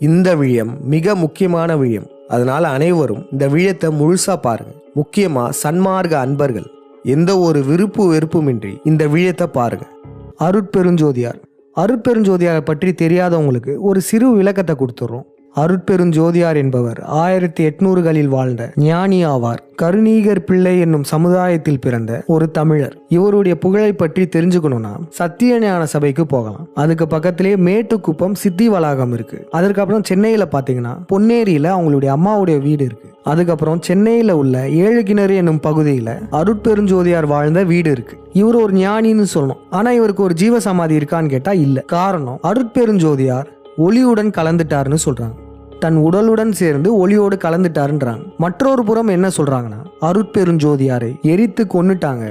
இந்த விழியம் மிக முக்கியமான விழியம். அதனால அனைவரும் இந்த விழியத்தை முழுசா பாருங்க. முக்கியமா சன்மார்க்க அன்பர்கள் எந்த ஒரு விருப்பு வெறுப்புமின்றி இந்த விழியத்தை பாருங்க. அருட்பெருஞ்சோதியார். அருட்பெருஞ்சோதியாரை பற்றி தெரியாதவங்களுக்கு ஒரு சிறு விளக்கத்தை கொடுத்துட்றோம். அருட்பெருஞ்சோதியார் என்பவர் 1800களில் வாழ்ந்த ஞானி ஆவார். கருணீகர் பிள்ளை என்னும் சமுதாயத்தில் பிறந்த ஒரு தமிழர். இவருடைய புகழை பற்றி தெரிஞ்சுக்கணும்னா சத்தியஞான சபைக்கு போகலாம். அதுக்கு பக்கத்திலே மேட்டுக்குப்பம் சித்தி வளாகம் இருக்கு. அதுக்கப்புறம் சென்னையில பாத்தீங்கன்னா பொன்னேரியில அவங்களுடைய அம்மாவுடைய வீடு இருக்கு. அதுக்கப்புறம் சென்னையில உள்ள ஏழுகிணறு என்னும் பகுதியில அருட்பெருஞ்சோதியார் வாழ்ந்த வீடு இருக்கு. இவர் ஒரு ஞானின்னு சொல்லணும். ஆனா இவருக்கு ஒரு ஜீவ சமாதி இருக்கான்னு கேட்டா இல்ல. காரணம், அருட்பெருஞ்சோதியார் ஒளியுடன் கலந்துட்டாருன்னு சொல்றாங்க. தன் உடலுடன் சேர்ந்து ஒளியோடு கலந்துட்டாருன்றாங்க. மற்றொரு புறம் என்ன சொல்றாங்கன்னா, அருட்பெருஞ்சோதியாரை எரித்து கொன்னுட்டாங்க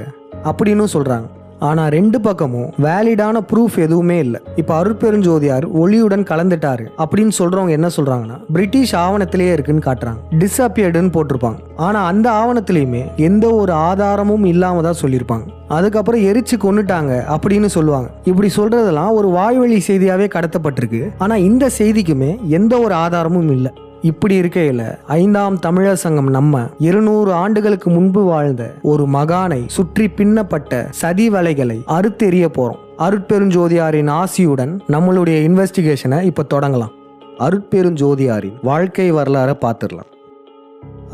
அப்படின்னு சொல்றாங்க. ஆனா ரெண்டு பக்கமும் வேலிடான ப்ரூஃப் எதுவுமே இல்லை. இப்ப அருட்பெருஞ்சோதியார் ஒளியுடன் கலந்துட்டாரு அப்படின்னு சொல்றவங்க என்ன சொல்றாங்கன்னா, பிரிட்டிஷ் ஆவணத்திலேயே இருக்குன்னு காட்டுறாங்க. டிஸ்அப்பியர்டுன்னு போட்டிருப்பாங்க. ஆனா அந்த ஆவணத்திலயுமே எந்த ஒரு ஆதாரமும் இல்லாம தான் சொல்லியிருப்பாங்க. அதுக்கப்புறம் எரிச்சு கொன்னுட்டாங்க அப்படின்னு சொல்லுவாங்க. இப்படி சொல்றதெல்லாம் ஒரு வாய்வழி செய்தியாவே கடத்தப்பட்டிருக்கு. ஆனா இந்த செய்திக்குமே எந்த ஒரு ஆதாரமும் இல்லை. இப்படி இருக்கையில 5ஆம் தமிழர் சங்கம் நம்ம 200 ஆண்டுகளுக்கு முன்பு வாழ்ந்த ஒரு மகானை சுற்றி பின்னப்பட்ட சதி வலைகளை அறுத்தெறிய போறோம். அருட்பெருஞ்சோதியாரின் ஆசியுடன் நம்மளுடைய இன்வெஸ்டிகேஷனை இப்ப தொடங்கலாம். அருட்பெருஞ்சோதியாரின் வாழ்க்கை வரலாறை பார்த்துடலாம்.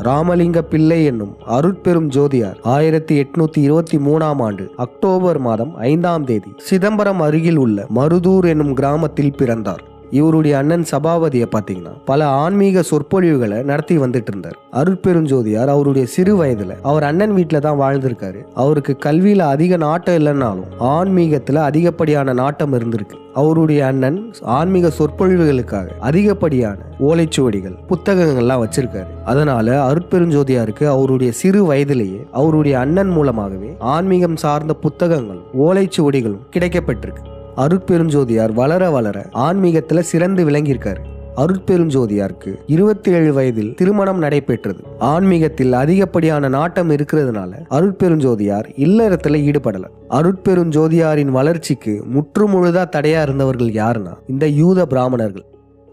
ராமலிங்க பிள்ளை என்னும் அருட்பெரும் ஜோதியார் 1823ஆம் ஆண்டு அக்டோபர் மாதம் 5ஆம் தேதி சிதம்பரம் அருகில் உள்ள மருதூர் என்னும் கிராமத்தில் பிறந்தார். இவருடைய அண்ணன் சபாபதியை பார்த்தீங்கன்னா பல ஆன்மீக சொற்பொழிவுகளை நடத்தி வந்துட்டு இருந்தார். அருட்பெருஞ்சோதியார் அவருடைய சிறு வயதுல அவர் அண்ணன் வீட்டில தான் வாழ்ந்திருக்காரு. அவருக்கு கல்வியில அதிக நாட்டம் இல்லைன்னாலும் ஆன்மீகத்துல அதிகப்படியான நாட்டம் இருந்திருக்கு. அவருடைய அண்ணன் ஆன்மீக சொற்பொழிவுகளுக்காக அதிகப்படியான ஓலைச்சுவடிகள் புத்தகங்கள்லாம் வச்சிருக்காரு. அதனால அருட்பெருஞ்சோதியாருக்கு அவருடைய சிறு வயதிலேயே அவருடைய அண்ணன் மூலமாகவே ஆன்மீகம் சார்ந்த புத்தகங்களும் ஓலைச்சுவடிகளும் கிடைக்கப்பட்டிருக்கு. அருட்பெருஞ்சோதியார் வளர வளர ஆன்மீகத்துல சிறந்து விளங்கியிருக்காரு. அருட்பெருஞ்சோதியாருக்கு 27 வயதில் திருமணம் நடைபெற்றது. ஆன்மீகத்தில் அதிகப்படியான நாட்டம் இருக்கிறதுனால அருட்பெருஞ்சோதியார் இல்லறத்துல ஈடுபடல. அருட்பெருஞ்சோதியாரின் வளர்ச்சிக்கு முற்றுமுழுதா தடையா இருந்தவர்கள் யாருன்னா இந்த யூத பிராமணர்கள்.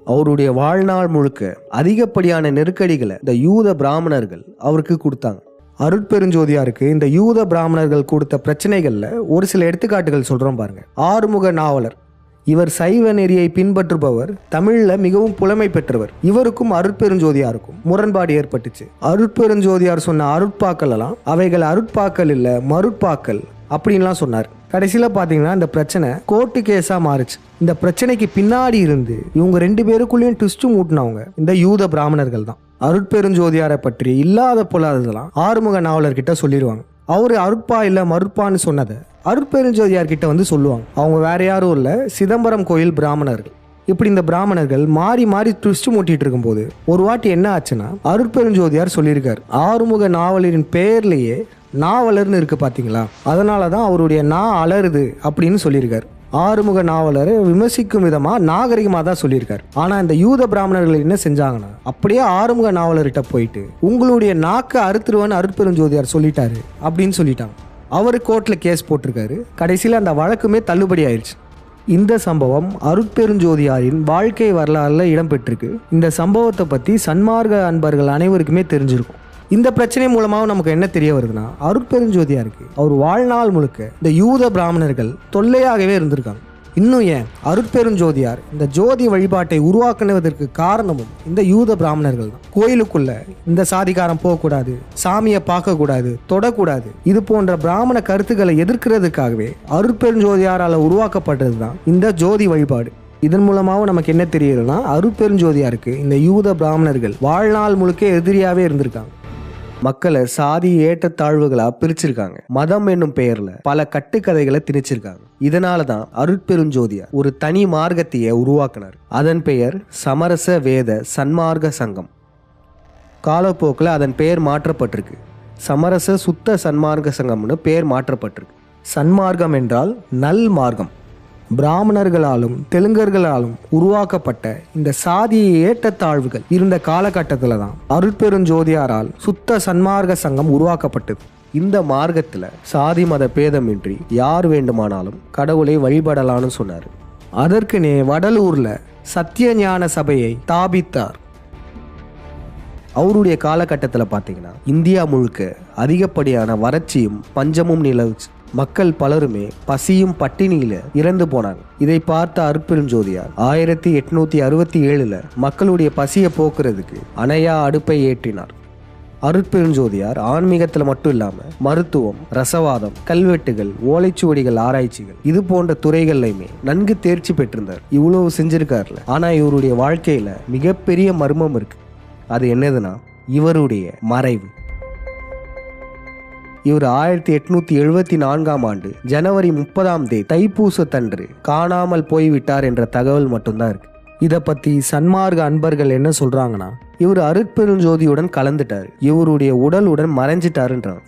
அவருடைய வாழ்நாள் முழுக்க அதிகப்படியான நெருக்கடிகளை இந்த யூத பிராமணர்கள் அவருக்கு கொடுத்தாங்க. அருட்பெருஞ்சோதியாருக்கு இந்த யூத பிராமணர்கள் கொடுத்த பிரச்சனைகள்ல ஒரு சில எடுத்துக்காட்டுகள் சொல்றோம் பாருங்க. ஆறுமுக நாவலர். இவர் சைவ நெறியை பின்பற்றுபவர். தமிழ்ல மிகவும் புலமை பெற்றவர். இவருக்கும் அருட்பெருஞ்சோதியாருக்கும் முரண்பாடு ஏற்பட்டுச்சு. அருட்பெருஞ்சோதியார் சொன்ன அருட்பாக்கள் எல்லாம் அவைகள் அருட்பாக்கள் இல்ல மருட்பாக்கள் அப்படின்லாம் சொன்னார். கடைசியில பாத்தீங்கன்னா இந்த பிரச்சனை கோர்ட்டு கேஸா மாறுச்சு. இந்த பிரச்சனைக்கு பின்னாடி இருந்து இவங்க 2 பேருக்குள்ளேயும் ட்விஸ்ட் மூட்டினவங்க இந்த யூத பிராமணர்கள் தான். அருட்பெருஞ்சோதியாரை பற்றி இல்லாத பொல்லாததெல்லாம் ஆறுமுக நாவலர் கிட்ட சொல்லிடுவாங்க. அவரு அருட்பா இல்ல மறுப்பான்னு சொன்னதை அருட்பெருஞ்சோதியார் கிட்ட வந்து சொல்லுவாங்க. அவங்க வேற யாரும் இல்ல, சிதம்பரம் கோயில் பிராமணர்கள். இப்படி இந்த பிராமணர்கள் மாறி மாறி ட்விஸ்ட் மூட்டிட்டு இருக்கும் போது ஒரு வாட்டி என்ன ஆச்சுன்னா, அருட்பெருஞ்சோதியார் சொல்லியிருக்காரு, ஆறுமுக நாவலரின் பெயர்லேயே நாவலர்னு இருக்கு பாத்தீங்களா, அதனாலதான் அவருடைய நா அலருது அப்படின்னு சொல்லியிருக்காரு. ஆறுமுக நாவலரை விமர்சிக்கும் விதமா நாகரிகமா தான் சொல்லியிருக்காரு. ஆனா இந்த யூத பிராமணர்கள் என்ன செஞ்சாங்கன்னா, அப்படியே ஆறுமுக நாவலர்கிட்ட போயிட்டு உங்களுடைய நாக்கு அறுத்துருவான்னு அருட்பெருஞ்சோதியார் சொல்லிட்டாரு அப்படின்னு சொல்லிட்டாங்க. அவரு கோர்ட்ல கேஸ் போட்டிருக்காரு. கடைசியில அந்த வழக்குமே தள்ளுபடி ஆயிடுச்சு. இந்த சம்பவம் அருட்பெருஞ்சோதியாரின் வாழ்க்கை வரலாறுல இடம்பெற்றிருக்கு. இந்த சம்பவத்தை பத்தி சன்மார்க்க அன்பர்கள் அனைவருக்குமே தெரிஞ்சிருக்கும். இந்த பிரச்சனை மூலமாக நமக்கு என்ன தெரிய வருதுன்னா, அருட்பெருஞ்சோதியாருக்கு அவர் வாழ்நாள் முழுக்க இந்த யூத பிராமணர்கள் தொல்லையாகவே இருந்திருக்காங்க. இன்னும் ஏன், அருட்பெருஞ்சோதியார் இந்த ஜோதி வழிபாட்டை உருவாக்குவதற்கு காரணமும் இந்த யூத பிராமணர்கள் தான். கோயிலுக்குள்ள இந்த சாதிகாரம் போகக்கூடாது, சாமியை பார்க்கக்கூடாது, தொடக்கூடாது, இது போன்ற பிராமண கருத்துக்களை எதிர்க்கிறதுக்காகவே அருட்பெருஞ்சோதியாரால் உருவாக்கப்பட்டது தான் இந்த ஜோதி வழிபாடு. இதன் மூலமாக நமக்கு என்ன தெரியுதுன்னா, அருட்பெருஞ்சோதியாருக்கு இந்த யூத பிராமணர்கள் வாழ்நாள் முழுக்க எதிரியாவே இருந்திருக்காங்க. மக்களை சாதி ஏற்றத்தாழ்வுகளா பிரிச்சிருக்காங்க. மதம் என்னும் பெயர்ல பல கட்டுக்கதைகளை திணிச்சிருக்காங்க. இதனாலதான் அருட்பெருஞ்சோதியார் ஒரு தனி மார்க்கத்தையே உருவாக்கினார். அதன் பெயர் சமரச வேத சன்மார்க்க சங்கம். காலப்போக்கில் அதன் பெயர் மாற்றப்பட்டிருக்கு. சமரச சுத்த சன்மார்க்க சங்கம்னு பெயர் மாற்றப்பட்டிருக்கு. சன்மார்க்கம் என்றால் நல் மார்க்கம். பிராமணர்களாலும் தெலுங்கர்களாலும் உருவாக்கப்பட்ட இந்த சாதிய ஏற்றத்தாழ்வுகள் இருந்த காலகட்டத்தில் தான் அருட்பெருஞ்சோதியாரால் சுத்த சன்மார்க்க சங்கம் உருவாக்கப்பட்டது. இந்த மார்க்கத்தில் சாதி மத பேதமின்றி யார் வேண்டுமானாலும் கடவுளை வழிபடலான்னு சொன்னார். அதற்குனே வடலூர்ல சத்திய ஞான சபையை ஸ்தாபித்தார். அவருடைய காலகட்டத்தில் பார்த்தீங்கன்னா இந்தியா முழுக்க அதிகப்படியான வறட்சியும் பஞ்சமும் நிலவுச்சு. மக்கள் பலருமே பசியும் பட்டினியில இறந்து போனாங்க. இதை பார்த்த அருட்பெருஞ்சோதியார் 1867 மக்களுடைய பசியை போக்குறதுக்கு அணையா அடுப்பை ஏற்றினார். அருட்பெருஞ்சோதியார் ஆன்மீகத்தில் மட்டும் இல்லாமல் மருத்துவம், ரசவாதம், கல்வெட்டுகள், ஓலைச்சுவடிகள் ஆராய்ச்சிகள் இது போன்ற துறைகள்லையுமே நன்கு தேர்ச்சி பெற்றிருந்தார். இவ்வளவு செஞ்சிருக்காருல. ஆனா இவருடைய வாழ்க்கையில மிகப்பெரிய மர்மம் இருக்கு. அது என்னதுன்னா இவருடைய மறைவு. இவர் 1874 ஜனவரி 30 தைப்பூசத்தன்று காணாமல் போய்விட்டார் என்ற தகவல் மட்டும்தான் இருக்கு. இதை பத்தி சன்மார்க்க அன்பர்கள் என்ன சொல்றாங்கன்னா, இவர் அருட்பெருஞ்சோதியுடன் கலந்துட்டாரு, இவருடைய உடலுடன் மறைஞ்சிட்டாருன்றாங்க.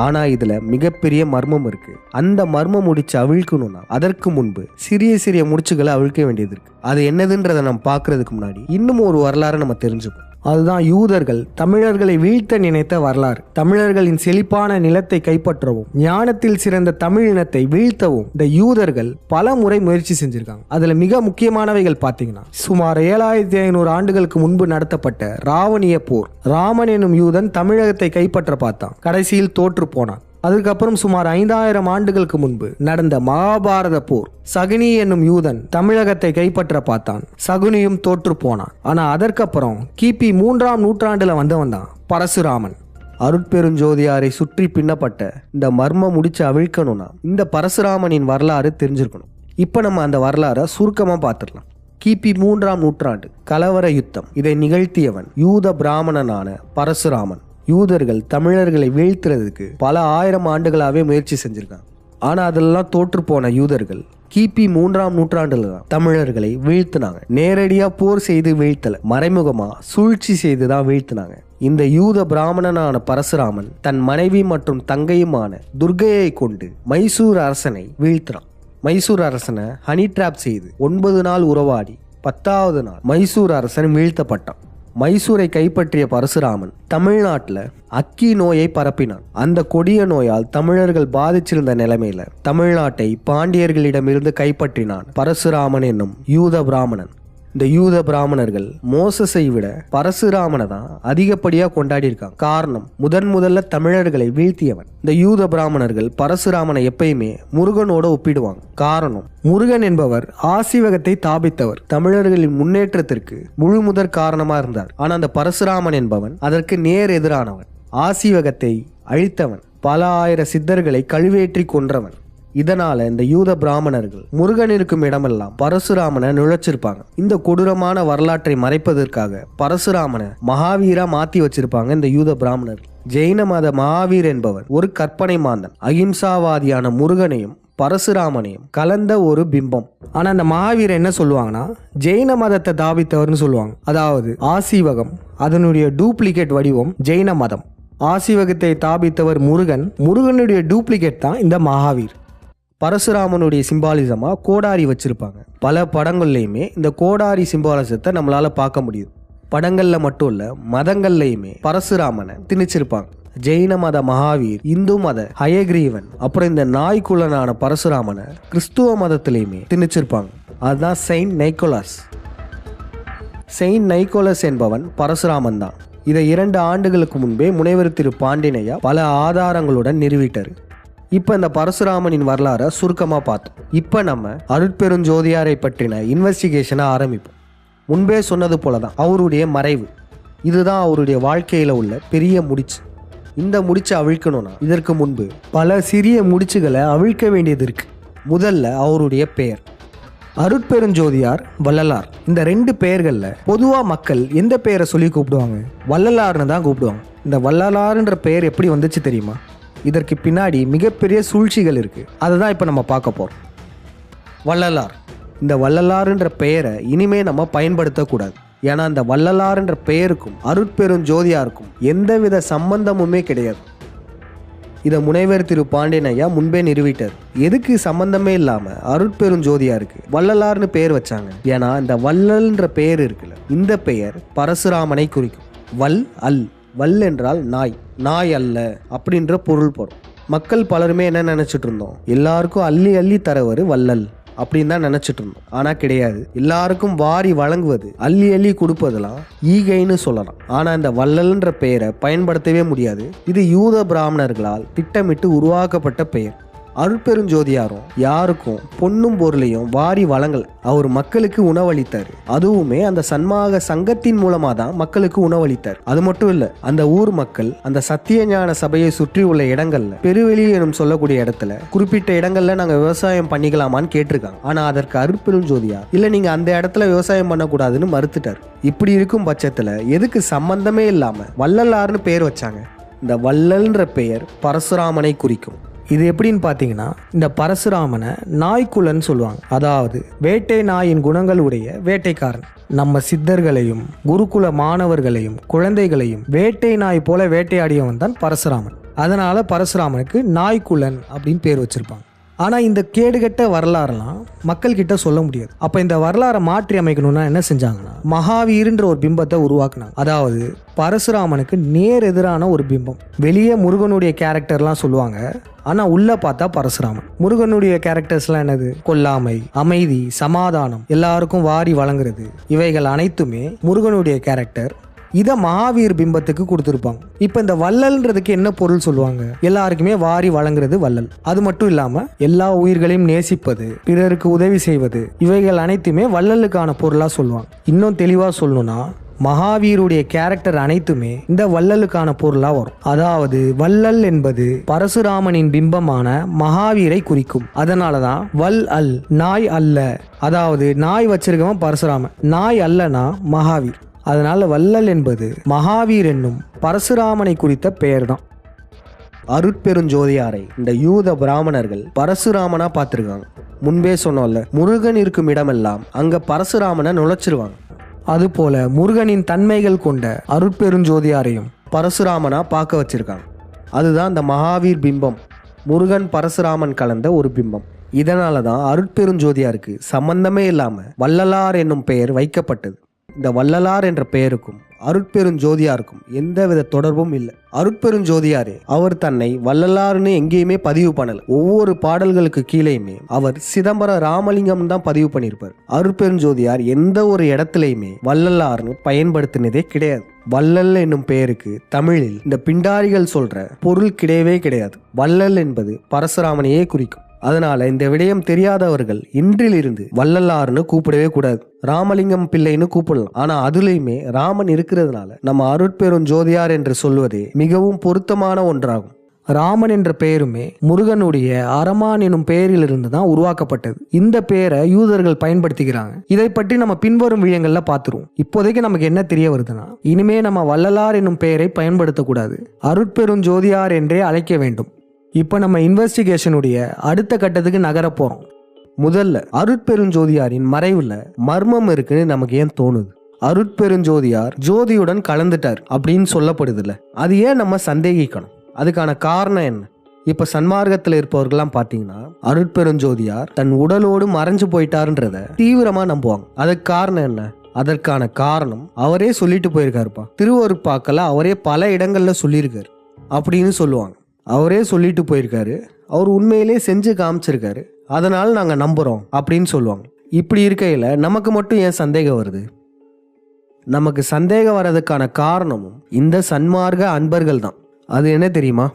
ஆனா இதுல மிகப்பெரிய மர்மம் இருக்கு. அந்த மர்மம் முடிச்சு அவிழ்க்கணும்னா அதற்கு முன்பு சிறிய சிறிய முடிச்சுகளை அவிழ்க்க வேண்டியது இருக்கு. அது என்னதுன்றதை நம்ம பார்க்கறதுக்கு முன்னாடி இன்னும் ஒரு வரலாறு நம்ம தெரிஞ்சுப்போம். அதுதான் யூதர்கள் தமிழர்களை வீழ்த்த நினைத்த வரலாறு. தமிழர்களின் செழிப்பான நிலத்தை கைப்பற்றவும் ஞானத்தில் சிறந்த தமிழ் இனத்தை வீழ்த்தவும் இந்த யூதர்கள் பல முறை முயற்சி செஞ்சிருக்காங்க. அதுல மிக முக்கியமானவைகள் பாத்தீங்கன்னா, சுமார் 7500 ஆண்டுகளுக்கு முன்பு நடத்தப்பட்ட ராவணிய போர். ராமன் எனும் யூதன் தமிழகத்தை கைப்பற்ற பார்த்தான், கடைசியில் தோற்று போனான். அதுக்கப்புறம் சுமார் 5000 ஆண்டுகளுக்கு முன்பு நடந்த மகாபாரத போர். சகுனி என்னும் யூதன் தமிழகத்தை கைப்பற்ற பார்த்தான், சகுனியும் தோற்று போனான். ஆனா அதற்கப்புறம் கிபி 3ஆம் நூற்றாண்டுல வந்தவன் தான் பரசுராமன். அருட்பெருஞ்சோதியாரை சுற்றி பின்னப்பட்ட இந்த மர்மம் முடிச்சு அவிழ்க்கணும்னா இந்த பரசுராமனின் வரலாறு தெரிஞ்சிருக்கணும். இப்ப நம்ம அந்த வரலாறை சுருக்கமா பார்த்துடலாம். கிபி 3ஆம் நூற்றாண்டு கலவர யுத்தம். இதை நிகழ்த்தியவன் யூத பிராமணனான பரசுராமன். யூதர்கள் தமிழர்களை வீழ்த்துறதுக்கு பல ஆயிரம் ஆண்டுகளாவே முயற்சி செஞ்சிருக்காங்க. ஆனா அதெல்லாம் தோற்று போன யூதர்கள் கிபி 3ஆம் நூற்றாண்டுல தான் தமிழர்களை வீழ்த்தினாங்க. நேரடியா போர் செய்து வீழ்த்தல, மறைமுகமா சூழ்ச்சி செய்துதான் வீழ்த்தினாங்க. இந்த யூத பிராமணனான பரசுராமன் தன் மனைவி மற்றும் தங்கையுமான துர்க்கையை கொண்டு மைசூர் அரசனை வீழ்த்தினான். மைசூர் அரசனை ஹனி டிராப் செய்து 9 நாள் உறவாடி 10வது நாள் மைசூர் அரசன் வீழ்த்தப்பட்டான். மைசூரை கைப்பற்றிய பரசுராமன் தமிழ்நாட்டில் அக்கி நோயை பரப்பினான். அந்த கொடிய நோயால் தமிழர்கள் பாதிச்சிருந்த நிலைமையில தமிழ்நாட்டை பாண்டியர்களிடமிருந்து கைப்பற்றினான் பரசுராமன் என்னும் யூத பிராமணன். இந்த யூத பிராமணர்கள் மோசஸை விட பரசுராமனை தான் அதிகப்படியா கொண்டாடி இருக்காங்க. காரணம், முதல்ல தமிழர்களை வீழ்த்தியவன். இந்த யூத பிராமணர்கள் பரசுராமனை எப்பயுமே முருகனோட ஒப்பிடுவாங்க. காரணம், முருகன் என்பவர் ஆசீவகத்தை தாபித்தவர், தமிழர்களின் முன்னேற்றத்திற்கு முழு முதற் காரணமா இருந்தார். ஆனா அந்த பரசுராமன் என்பவன் அதற்கு நேர் எதிரானவன். ஆசீவகத்தை அழித்தவன், பல ஆயிரம் சித்தர்களை கழுவேற்றி கொன்றவன். இதனால இந்த யூத பிராமணர்கள் முருகன் இருக்கும் இடமெல்லாம் பரசுராமனை நுழைச்சிருப்பாங்க. இந்த கொடூரமான வரலாற்றை மறைப்பதற்காக பரசுராமனை மகாவீரா மாத்தி வச்சிருப்பாங்க இந்த யூத பிராமணர்கள். ஜெயின மத மகாவீர் என்பவர் ஒரு கற்பனை மாந்தன், அகிம்சாவாதியான முருகனையும் பரசுராமனையும் கலந்த ஒரு பிம்பம். ஆனா அந்த மகாவீர் என்ன சொல்லுவாங்கன்னா, ஜெயின மதத்தை தாபித்தவர்னு சொல்லுவாங்க. அதாவது ஆசீவகம், அதனுடைய டூப்ளிகேட் வடிவம் ஜெயின மதம். ஆசீவகத்தை தாபித்தவர் முருகன், முருகனுடைய டூப்ளிகேட் தான் இந்த மகாவீர். பரசுராமனுடைய சிம்பாலிசமா கோடாரி வச்சிருப்பாங்க. பல படங்கள்லையுமே இந்த கோடாரி சிம்பாலிசத்தை நம்மளால பார்க்க முடியுது. படங்கள்ல மட்டும் இல்ல, மதங்கள்லையுமே பரசுராமனை திணிச்சிருப்பாங்க. ஜெயின மத மகாவீர், இந்து மத ஹயக்ரீவன், அப்புறம் இந்த நாய்க்குள்ளனான பரசுராமனை கிறிஸ்துவ மதத்திலையுமே திணிச்சிருப்பாங்க. அதுதான் செயின்ட் நைக்கோலஸ். செயின்ட் நைக்கோலஸ் என்பவன் பரசுராமன் தான். இதை 2 ஆண்டுகளுக்கு முன்பே முனைவர் திரு பாண்டினையா பல ஆதாரங்களுடன் நிரூபிட்டார். இப்போ இந்த பரசுராமனின் வரலாறை சுருக்கமாக பார்த்தோம். இப்போ நம்ம அருட்பெருஞ்சோதியாரை பற்றின இன்வெஸ்டிகேஷனை ஆரம்பிப்போம். முன்பே சொன்னது போல தான் அவருடைய மறைவு. இதுதான் அவருடைய வாழ்க்கையில் உள்ள பெரிய முடிச்சு. இந்த முடிச்சை அவிழ்க்கணும்னா இதற்கு முன்பு பல சிறிய முடிச்சுகளை அவிழ்க்க வேண்டியது இருக்கு. முதல்ல அவருடைய பெயர் அருட்பெருஞ்சோதியார், வள்ளலார். இந்த 2 பெயர்களில் பொதுவாக மக்கள் எந்த பெயரை சொல்லி கூப்பிடுவாங்க? வள்ளலார்னு தான் கூப்பிடுவாங்க. இந்த வள்ளலார்ன்ற பெயர் எப்படி வந்துச்சு தெரியுமா? இதற்கு பின்னாடி மிகப்பெரிய சூழ்ச்சிகள் இருக்கு. அதை தான் இப்போ நம்ம பார்க்க போறோம். வள்ளலார், இந்த வள்ளலார்ன்ற பெயரை இனிமே நம்ம பயன்படுத்தக்கூடாது. ஏன்னா அந்த வள்ளலார்ன்ற பெயருக்கும் அருட்பெருஞ்சோதியாருக்கும் எந்தவித சம்பந்தமுமே கிடையாது. இதை முனைவர் திரு பாண்டியனையா முன்பே நிரூபிட்டார். எதுக்கு சம்பந்தமே இல்லாம அருட்பெருஞ்சோதியாருக்கு வள்ளலார்னு பெயர் வச்சாங்க? ஏன்னா இந்த வள்ளல்ன்ற பெயர் இருக்குல்ல, இந்த பெயர் பரசுராமனை குறிக்கும். வல் அல், வல் என்றால் நாய், நாய் அல்ல அப்படின்ற பொருள் போடும். மக்கள் பலருமே என்ன நினைச்சிட்டு இருந்தோம், எல்லாருக்கும் அள்ளி அள்ளி தரவர் வள்ளல். அப்படின்னு தான் நினைச்சிட்டு இருந்தோம். ஆனா கிடையாது. எல்லாருக்கும் வாரி வழங்குவது, அள்ளி அள்ளி கொடுப்பதெல்லாம் ஈகைன்னு சொல்லலாம். ஆனா இந்த வள்ளல்ன்ற பெயரை பயன்படுத்தவே முடியாது. இது யூத பிராமணர்களால் திட்டமிட்டு உருவாக்கப்பட்ட பெயர். அருட்பெருஞ்சோதியாரும் யாருக்கும் பொன்னும் பொருளையும் வாரி வழங்கல. அவர் மக்களுக்கு உணவளித்தார். அதுவுமே அந்த சன்மாக சங்கத்தின் மூலமா தான் மக்களுக்கு உணவளித்தார். அது மட்டும் இல்ல, அந்த ஊர் மக்கள் அந்த சத்திய ஞான சபையை சுற்றி உள்ள இடங்கள்ல, பெருவெளி எனும் சொல்லக்கூடிய இடத்துல குறிப்பிட்ட இடங்கள்ல நாங்க விவசாயம் பண்ணிக்கலாமான்னு கேட்டிருக்காங்க. ஆனா அதற்கு அருட்பெருஞ்சோதியார் இல்ல, நீங்க அந்த இடத்துல விவசாயம் பண்ணக்கூடாதுன்னு மறுத்துட்டார். இப்படி இருக்கும் பட்சத்துல எதுக்கு சம்பந்தமே இல்லாம வள்ளலார்னு பெயர் வச்சாங்க? இந்த வள்ளல்ன்ற பெயர் பரசுராமனை குறிக்கும். இது எப்படின்னு பார்த்தீங்கன்னா, இந்த பரசுராமனை நாய்க்குலன்னு சொல்லுவாங்க. அதாவது வேட்டை நாயின் குணங்கள் உடைய வேட்டைக்காரன். நம்ம சித்தர்களையும் குருகுல மாணவர்களையும் குழந்தைகளையும் வேட்டை நாய் போல வேட்டையாடியவன் தான் பரசுராமன். அதனால பரசுராமனுக்கு நாய்க்குலன் அப்படின்னு பேர் வச்சிருப்பாங்க. ஆனால் இந்த கேடுகட்ட வரலாறுலாம் மக்கள்கிட்ட சொல்ல முடியாது. அப்போ இந்த வரலாறை மாற்றி அமைக்கணும்னா என்ன செஞ்சாங்கன்னா, மகாவீர்ன்ற ஒரு பிம்பத்தை உருவாக்குனாங்க. அதாவது பரசுராமனுக்கு நேர் எதிரான ஒரு பிம்பம். வெளியே முருகனுடைய கேரக்டர்லாம் சொல்லுவாங்க, ஆனால் உள்ள பார்த்தா பரசுராமன். முருகனுடைய கேரக்டர்ஸ்லாம் என்னது? கொல்லாமை, அமைதி, சமாதானம், எல்லாருக்கும் வாரி வழங்குறது, இவைகள் அனைத்துமே முருகனுடைய கேரக்டர். இதை மகாவீர் பிம்பத்துக்கு கொடுத்துருப்பாங்க. இப்போ இந்த வள்ளல்ன்றதுக்கு என்ன பொருள் சொல்லுவாங்க? எல்லாருக்குமே வாரி வழங்குறது வள்ளல். அது மட்டும் இல்லாம எல்லா உயிர்களையும் நேசிப்பது, பிறருக்கு உதவி செய்வது, இவைகள் அனைத்துமே வள்ளலுக்கான பொருளா சொல்லுவாங்க. இன்னும் தெளிவா சொல்லணும்னா, மகாவீருடைய கேரக்டர் அனைத்துமே இந்த வள்ளலுக்கான பொருளா வரும். அதாவது வள்ளல் என்பது பரசுராமனின் பிம்பமான மகாவீரை குறிக்கும். அதனாலதான் வல் அல், நாய் அல்ல. அதாவது நாய் வச்சிருக்கவன் பரசுராமன், நாய் அல்லனா மகாவீர். அதனால வள்ளல் என்பது மகாவீர் என்னும் பரசுராமனை குறித்த பெயர் தான். அருட்பெருஞ்சோதியாரை இந்த யூத பிராமணர்கள் பரசுராமனா பார்த்திருக்காங்க. முன்பே சொன்னோம்ல, முருகன் இருக்கும் இடமெல்லாம் அங்க பரசுராமனை நுழைச்சிருவாங்க. அதுபோல முருகனின் தன்மைகள் கொண்ட அருட்பெருஞ்சோதியாரையும் பரசுராமனா பார்க்க வச்சிருக்காங்க. அதுதான் இந்த மகாவீர் பிம்பம். முருகன் பரசுராமன் கலந்த ஒரு பிம்பம். இதனால தான் அருட்பெருஞ்சோதியாருக்கு சம்பந்தமே இல்லாம வள்ளலார் என்னும் பெயர் வைக்கப்பட்டது. இந்த வள்ளலார் என்ற பெயருக்கும் அருட்பெருஞ்சோதியாருக்கும் எந்தவித தொடர்பும் இல்லை. அருட்பெருஞ்சோதியாரே அவர் தன்னை வள்ளலார்னு எங்கேயுமே பதிவு பண்ணல. ஒவ்வொரு பாடல்களுக்கு கீழேயுமே அவர் சிதம்பர ராமலிங்கம் தான் பதிவு பண்ணியிருப்பார். அருட்பெருஞ்சோதியார் எந்த ஒரு இடத்துலையுமே வள்ளலார்னு பயன்படுத்தினதே கிடையாது. வள்ளல் என்னும் பெயருக்கு தமிழில் இந்த பிண்டாரிகள் சொல்ற பொருள் கிடையவே கிடையாது. வள்ளல் என்பது பரசுராமனையே குறிக்கும். அதனால இந்த விடயம் தெரியாதவர்கள் இன்றிலிருந்து வள்ளலார்னு கூப்பிடவே கூடாது. ராமலிங்கம் பிள்ளைன்னு கூப்பிடலாம். ஆனா அதுலயுமே ராமன் இருக்கிறதுனால நம்ம அருட்பெருஞ்சோதியார் என்று சொல்வதே மிகவும் பொருத்தமான ஒன்றாகும். ராமன் என்ற பெயருமே முருகனுடைய அரமான் எனும் பெயரிலிருந்து தான் உருவாக்கப்பட்டது. இந்த பெயரை யூதர்கள் பயன்படுத்திக்கிறாங்க. இதை பற்றி நம்ம பின்வரும் விடயங்கள்ல பார்த்துருவோம். இப்போதைக்கு நமக்கு என்ன தெரிய வருதுன்னா, இனிமே நம்ம வள்ளலார் என்னும் பெயரை பயன்படுத்தக்கூடாது, அருட்பெருஞ்சோதியார் என்றே அழைக்க வேண்டும். இப்போ நம்ம இன்வெஸ்டிகேஷனுடைய அடுத்த கட்டத்துக்கு நகர போறோம். முதல்ல அருட்பெருஞ்சோதியாரின் மறைவுல மர்மம் இருக்குன்னு நமக்கு ஏன் தோணுது? அருட்பெருஞ்சோதியார் ஜோதியுடன் கலந்துட்டார் அப்படின்னு சொல்லப்படுதுல்ல, அது ஏன் நம்ம சந்தேகிக்கணும்? அதுக்கான காரணம் என்ன? இப்ப சன்மார்க்கத்துல இருப்பவர்கள்லாம் பாத்தீங்கன்னா அருட்பெருஞ்சோதியார் தன் உடலோடு மறைஞ்சு போயிட்டாருன்றத தீவிரமா நம்புவாங்க. அதுக்கு காரணம் என்ன? அதற்கான காரணம் அவரே சொல்லிட்டு போயிருக்காருப்பா. திருவருட்பாக்கல அவரே பல இடங்கள்ல சொல்லியிருக்காரு அப்படின்னு சொல்லுவாங்க. அவரே சொல்லிட்டு போயிருக்காரு, அவர் உண்மையிலே செஞ்சு காமிச்சிருக்காரு, அதனால நாங்க நம்புறோம் அப்படின்னு சொல்லுவாங்க. இப்படி இருக்கையில நமக்கு மட்டும் ஏன் சந்தேகம் வருது? நமக்கு சந்தேகம் வர்றதுக்கான காரணமும் இந்த சன்மார்க்க அன்பர்கள் தான். அது என்ன தெரியுமா?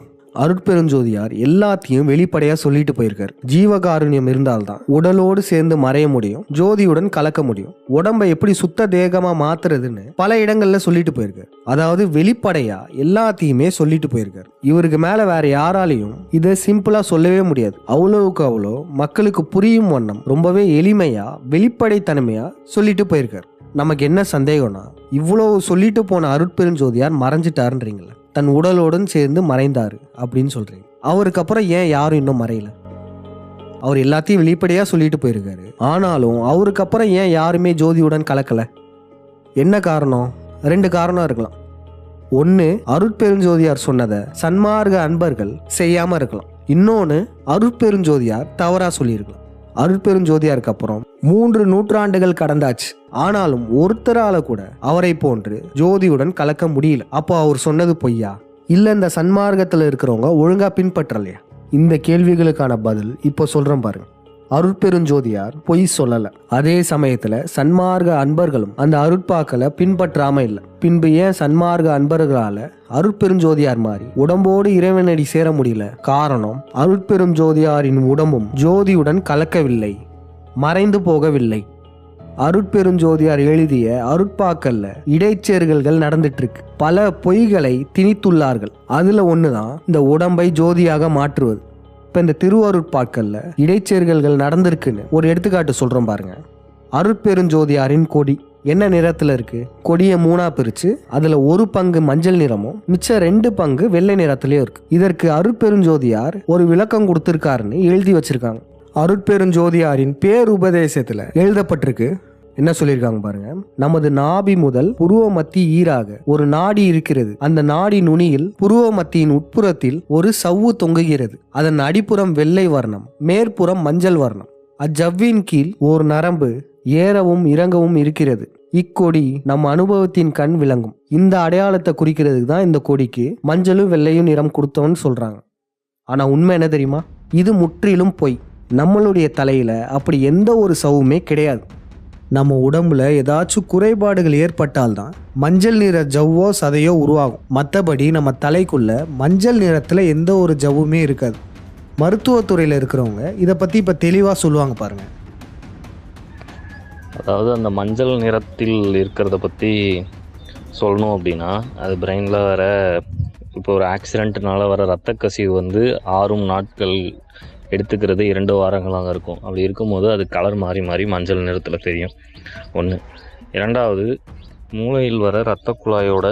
அருட்பெருஞ்சோதியார் எல்லாத்தையும் வெளிப்படையா சொல்லிட்டு போயிருக்காரு. ஜீவகாருண்யம் இருந்தால்தான் உடலோடு சேர்ந்து மறைய முடியும், ஜோதியுடன் கலக்க முடியும், உடம்பை எப்படி சுத்த தேகமா மாத்துறதுன்னு பல இடங்கள்ல சொல்லிட்டு போயிருக்காரு. அதாவது வெளிப்படையா எல்லாத்தையுமே சொல்லிட்டு போயிருக்காரு. இவருக்கு மேல வேற யாராலையும் இதை சிம்பிளா சொல்லவே முடியாது. அவ்வளவுக்கு அவ்வளோ மக்களுக்கு புரியும் வண்ணம் ரொம்பவே எளிமையா வெளிப்படைத்தன்மையா சொல்லிட்டு போயிருக்காரு. நமக்கு என்ன சந்தேகம்னா, இவ்வளவு சொல்லிட்டு போன அருட்பெருஞ்சோதியார் மறைஞ்சிட்டாருன்றீங்களா? தன் உடலோடன் சேர்ந்து மறைந்தாரு அப்படின்னு சொல்றீங்க. அவருக்கு அப்புறம் ஏன் யாரும் இன்னும் மறையல? அவர் எல்லாத்தையும் வெளிப்படையா சொல்லிட்டு போயிருக்காரு. ஆனாலும் அவருக்கு அப்புறம் ஏன் யாருமே ஜோதியுடன் கலக்கல? என்ன காரணம்? 2 காரணம் இருக்கலாம். ஒன்னு, அருட்பெருஞ்சோதியார் சொன்னதை சன்மார்க்க அன்பர்கள் செய்யாம இருக்கலாம். இன்னொன்னு, அருட்பெருஞ்சோதியார் தவறா சொல்லியிருக்கலாம். அருட்பெருஞ்சோதியாருக்கு அப்புறம் 3 நூற்றாண்டுகள் கடந்தாச்சு. ஆனாலும் ஒருத்தரால கூட அவரை போன்று ஜோதியுடன் கலக்க முடியல. அப்போ அவர் சொன்னது பொய்யா? இல்ல இந்த சன்மார்க்கத்துல இருக்கிறவங்க ஒழுங்கா பின்பற்றலையா? இந்த கேள்விகளுக்கான பதில் இப்போ சொல்றேன் பாருங்க. அருட்பெருஞ்சோதியார் பொய் சொல்லல. அதே சமயத்துல சன்மார்க்க அன்பர்களும் அந்த அருட்பாக்களை பின்பற்றாம இல்லை. பின்பு ஏன் சன்மார்க்க அன்பர்களால அருட்பெருஞ்சோதியார் மாதிரி உடம்போடு இறைவனடி சேர முடியல? காரணம், அருட்பெருஞ்சோதியாரின் உடம்பும் ஜோதியுடன் கலக்கவில்லை, மறைந்து போகவில்லை. அருட்பெருஞ்சோதியார் எழுதிய அருட்பாக்கல்ல இடைச்சேர்கல்கள் நடந்துட்டு இருக்கு. பல பொய்களை திணித்துள்ளார்கள். அதுல ஒண்ணுதான் இந்த உடம்பை ஜோதியாக மாற்றுவது. இப்ப இந்த திருவருட்பாக்கல்ல இடைச்சேர்கல்கள் நடந்திருக்குன்னு ஒரு எடுத்துக்காட்டு சொல்றோம் பாருங்க. அருட்பெருஞ்சோதியாரின் கொடி என்ன நிறத்துல இருக்கு? கொடியை 3ஆ பிரிச்சு அதுல ஒரு பங்கு மஞ்சள் நிறமும் மிச்ச 2 பங்கு வெள்ளை நிறத்திலயும் இருக்கு. இதற்கு அருட்பெருஞ்சோதியார் ஒரு விளக்கம் கொடுத்திருக்காருன்னு எழுதி வச்சிருக்காங்க. அருட்பெருஞ்சோதியாரின் பேருபதேசத்துல எழுதப்பட்டிருக்கு. என்ன சொல்லியிருக்காங்க பாருங்க. நமது நாபி முதல் புருவ மத்தி ஈராக ஒரு நாடி இருக்கிறது. அந்த நாடி நுனியில் புருவ மத்தியின் உட்புறத்தில் ஒரு சவ்வு தொங்குகிறது. அதன் அடிப்புறம் வெள்ளை வர்ணம், மேற்புறம் மஞ்சள் வர்ணம். அஜவ்வின் கீழ் ஓர் நரம்பு ஏறவும் இறங்கவும் இருக்கிறது. இக்கொடி நம் அனுபவத்தின் கண் விளங்கும். இந்த அடையாளத்தை குறிக்கிறதுக்கு தான் இந்த கொடிக்கு மஞ்சளும் வெள்ளையும் நிறம் கொடுத்தோன்னு சொல்றாங்க. ஆனா உண்மை என்ன தெரியுமா? இது முற்றிலும் பொய். நம்மளுடைய தலையில அப்படி எந்த ஒரு சவுமே கிடையாது. நம்ம உடம்புல ஏதாச்சும் குறைபாடுகள் ஏற்பட்டால்தான் மஞ்சள் நிற ஜவ்வோ சதையோ உருவாகும். மற்றபடி நம்ம தலைக்குள்ள மஞ்சள் நிறத்துல எந்த ஒரு ஜவ்வுமே இருக்காது. மருத்துவத்துறையில இருக்கிறவங்க இதை பத்தி இப்ப தெளிவா சொல்லுவாங்க பாருங்க. அதாவது அந்த மஞ்சள் நிறத்தில் இருக்கிறத பற்றி சொல்லணும் அப்படின்னா, அது பிரெயினில் வர இப்போ ஒரு ஆக்சிடென்ட்னால வர இரத்த கசிவு 6 நாட்கள் எடுத்துக்கிறது 2 வாரங்களாக இருக்கும். அப்படி இருக்கும்போது அது கலர் மாறி மாறி மஞ்சள் நிறத்தில் தெரியும். ஒன்று. இரண்டாவது, மூளையில் வர இரத்த குழாயோட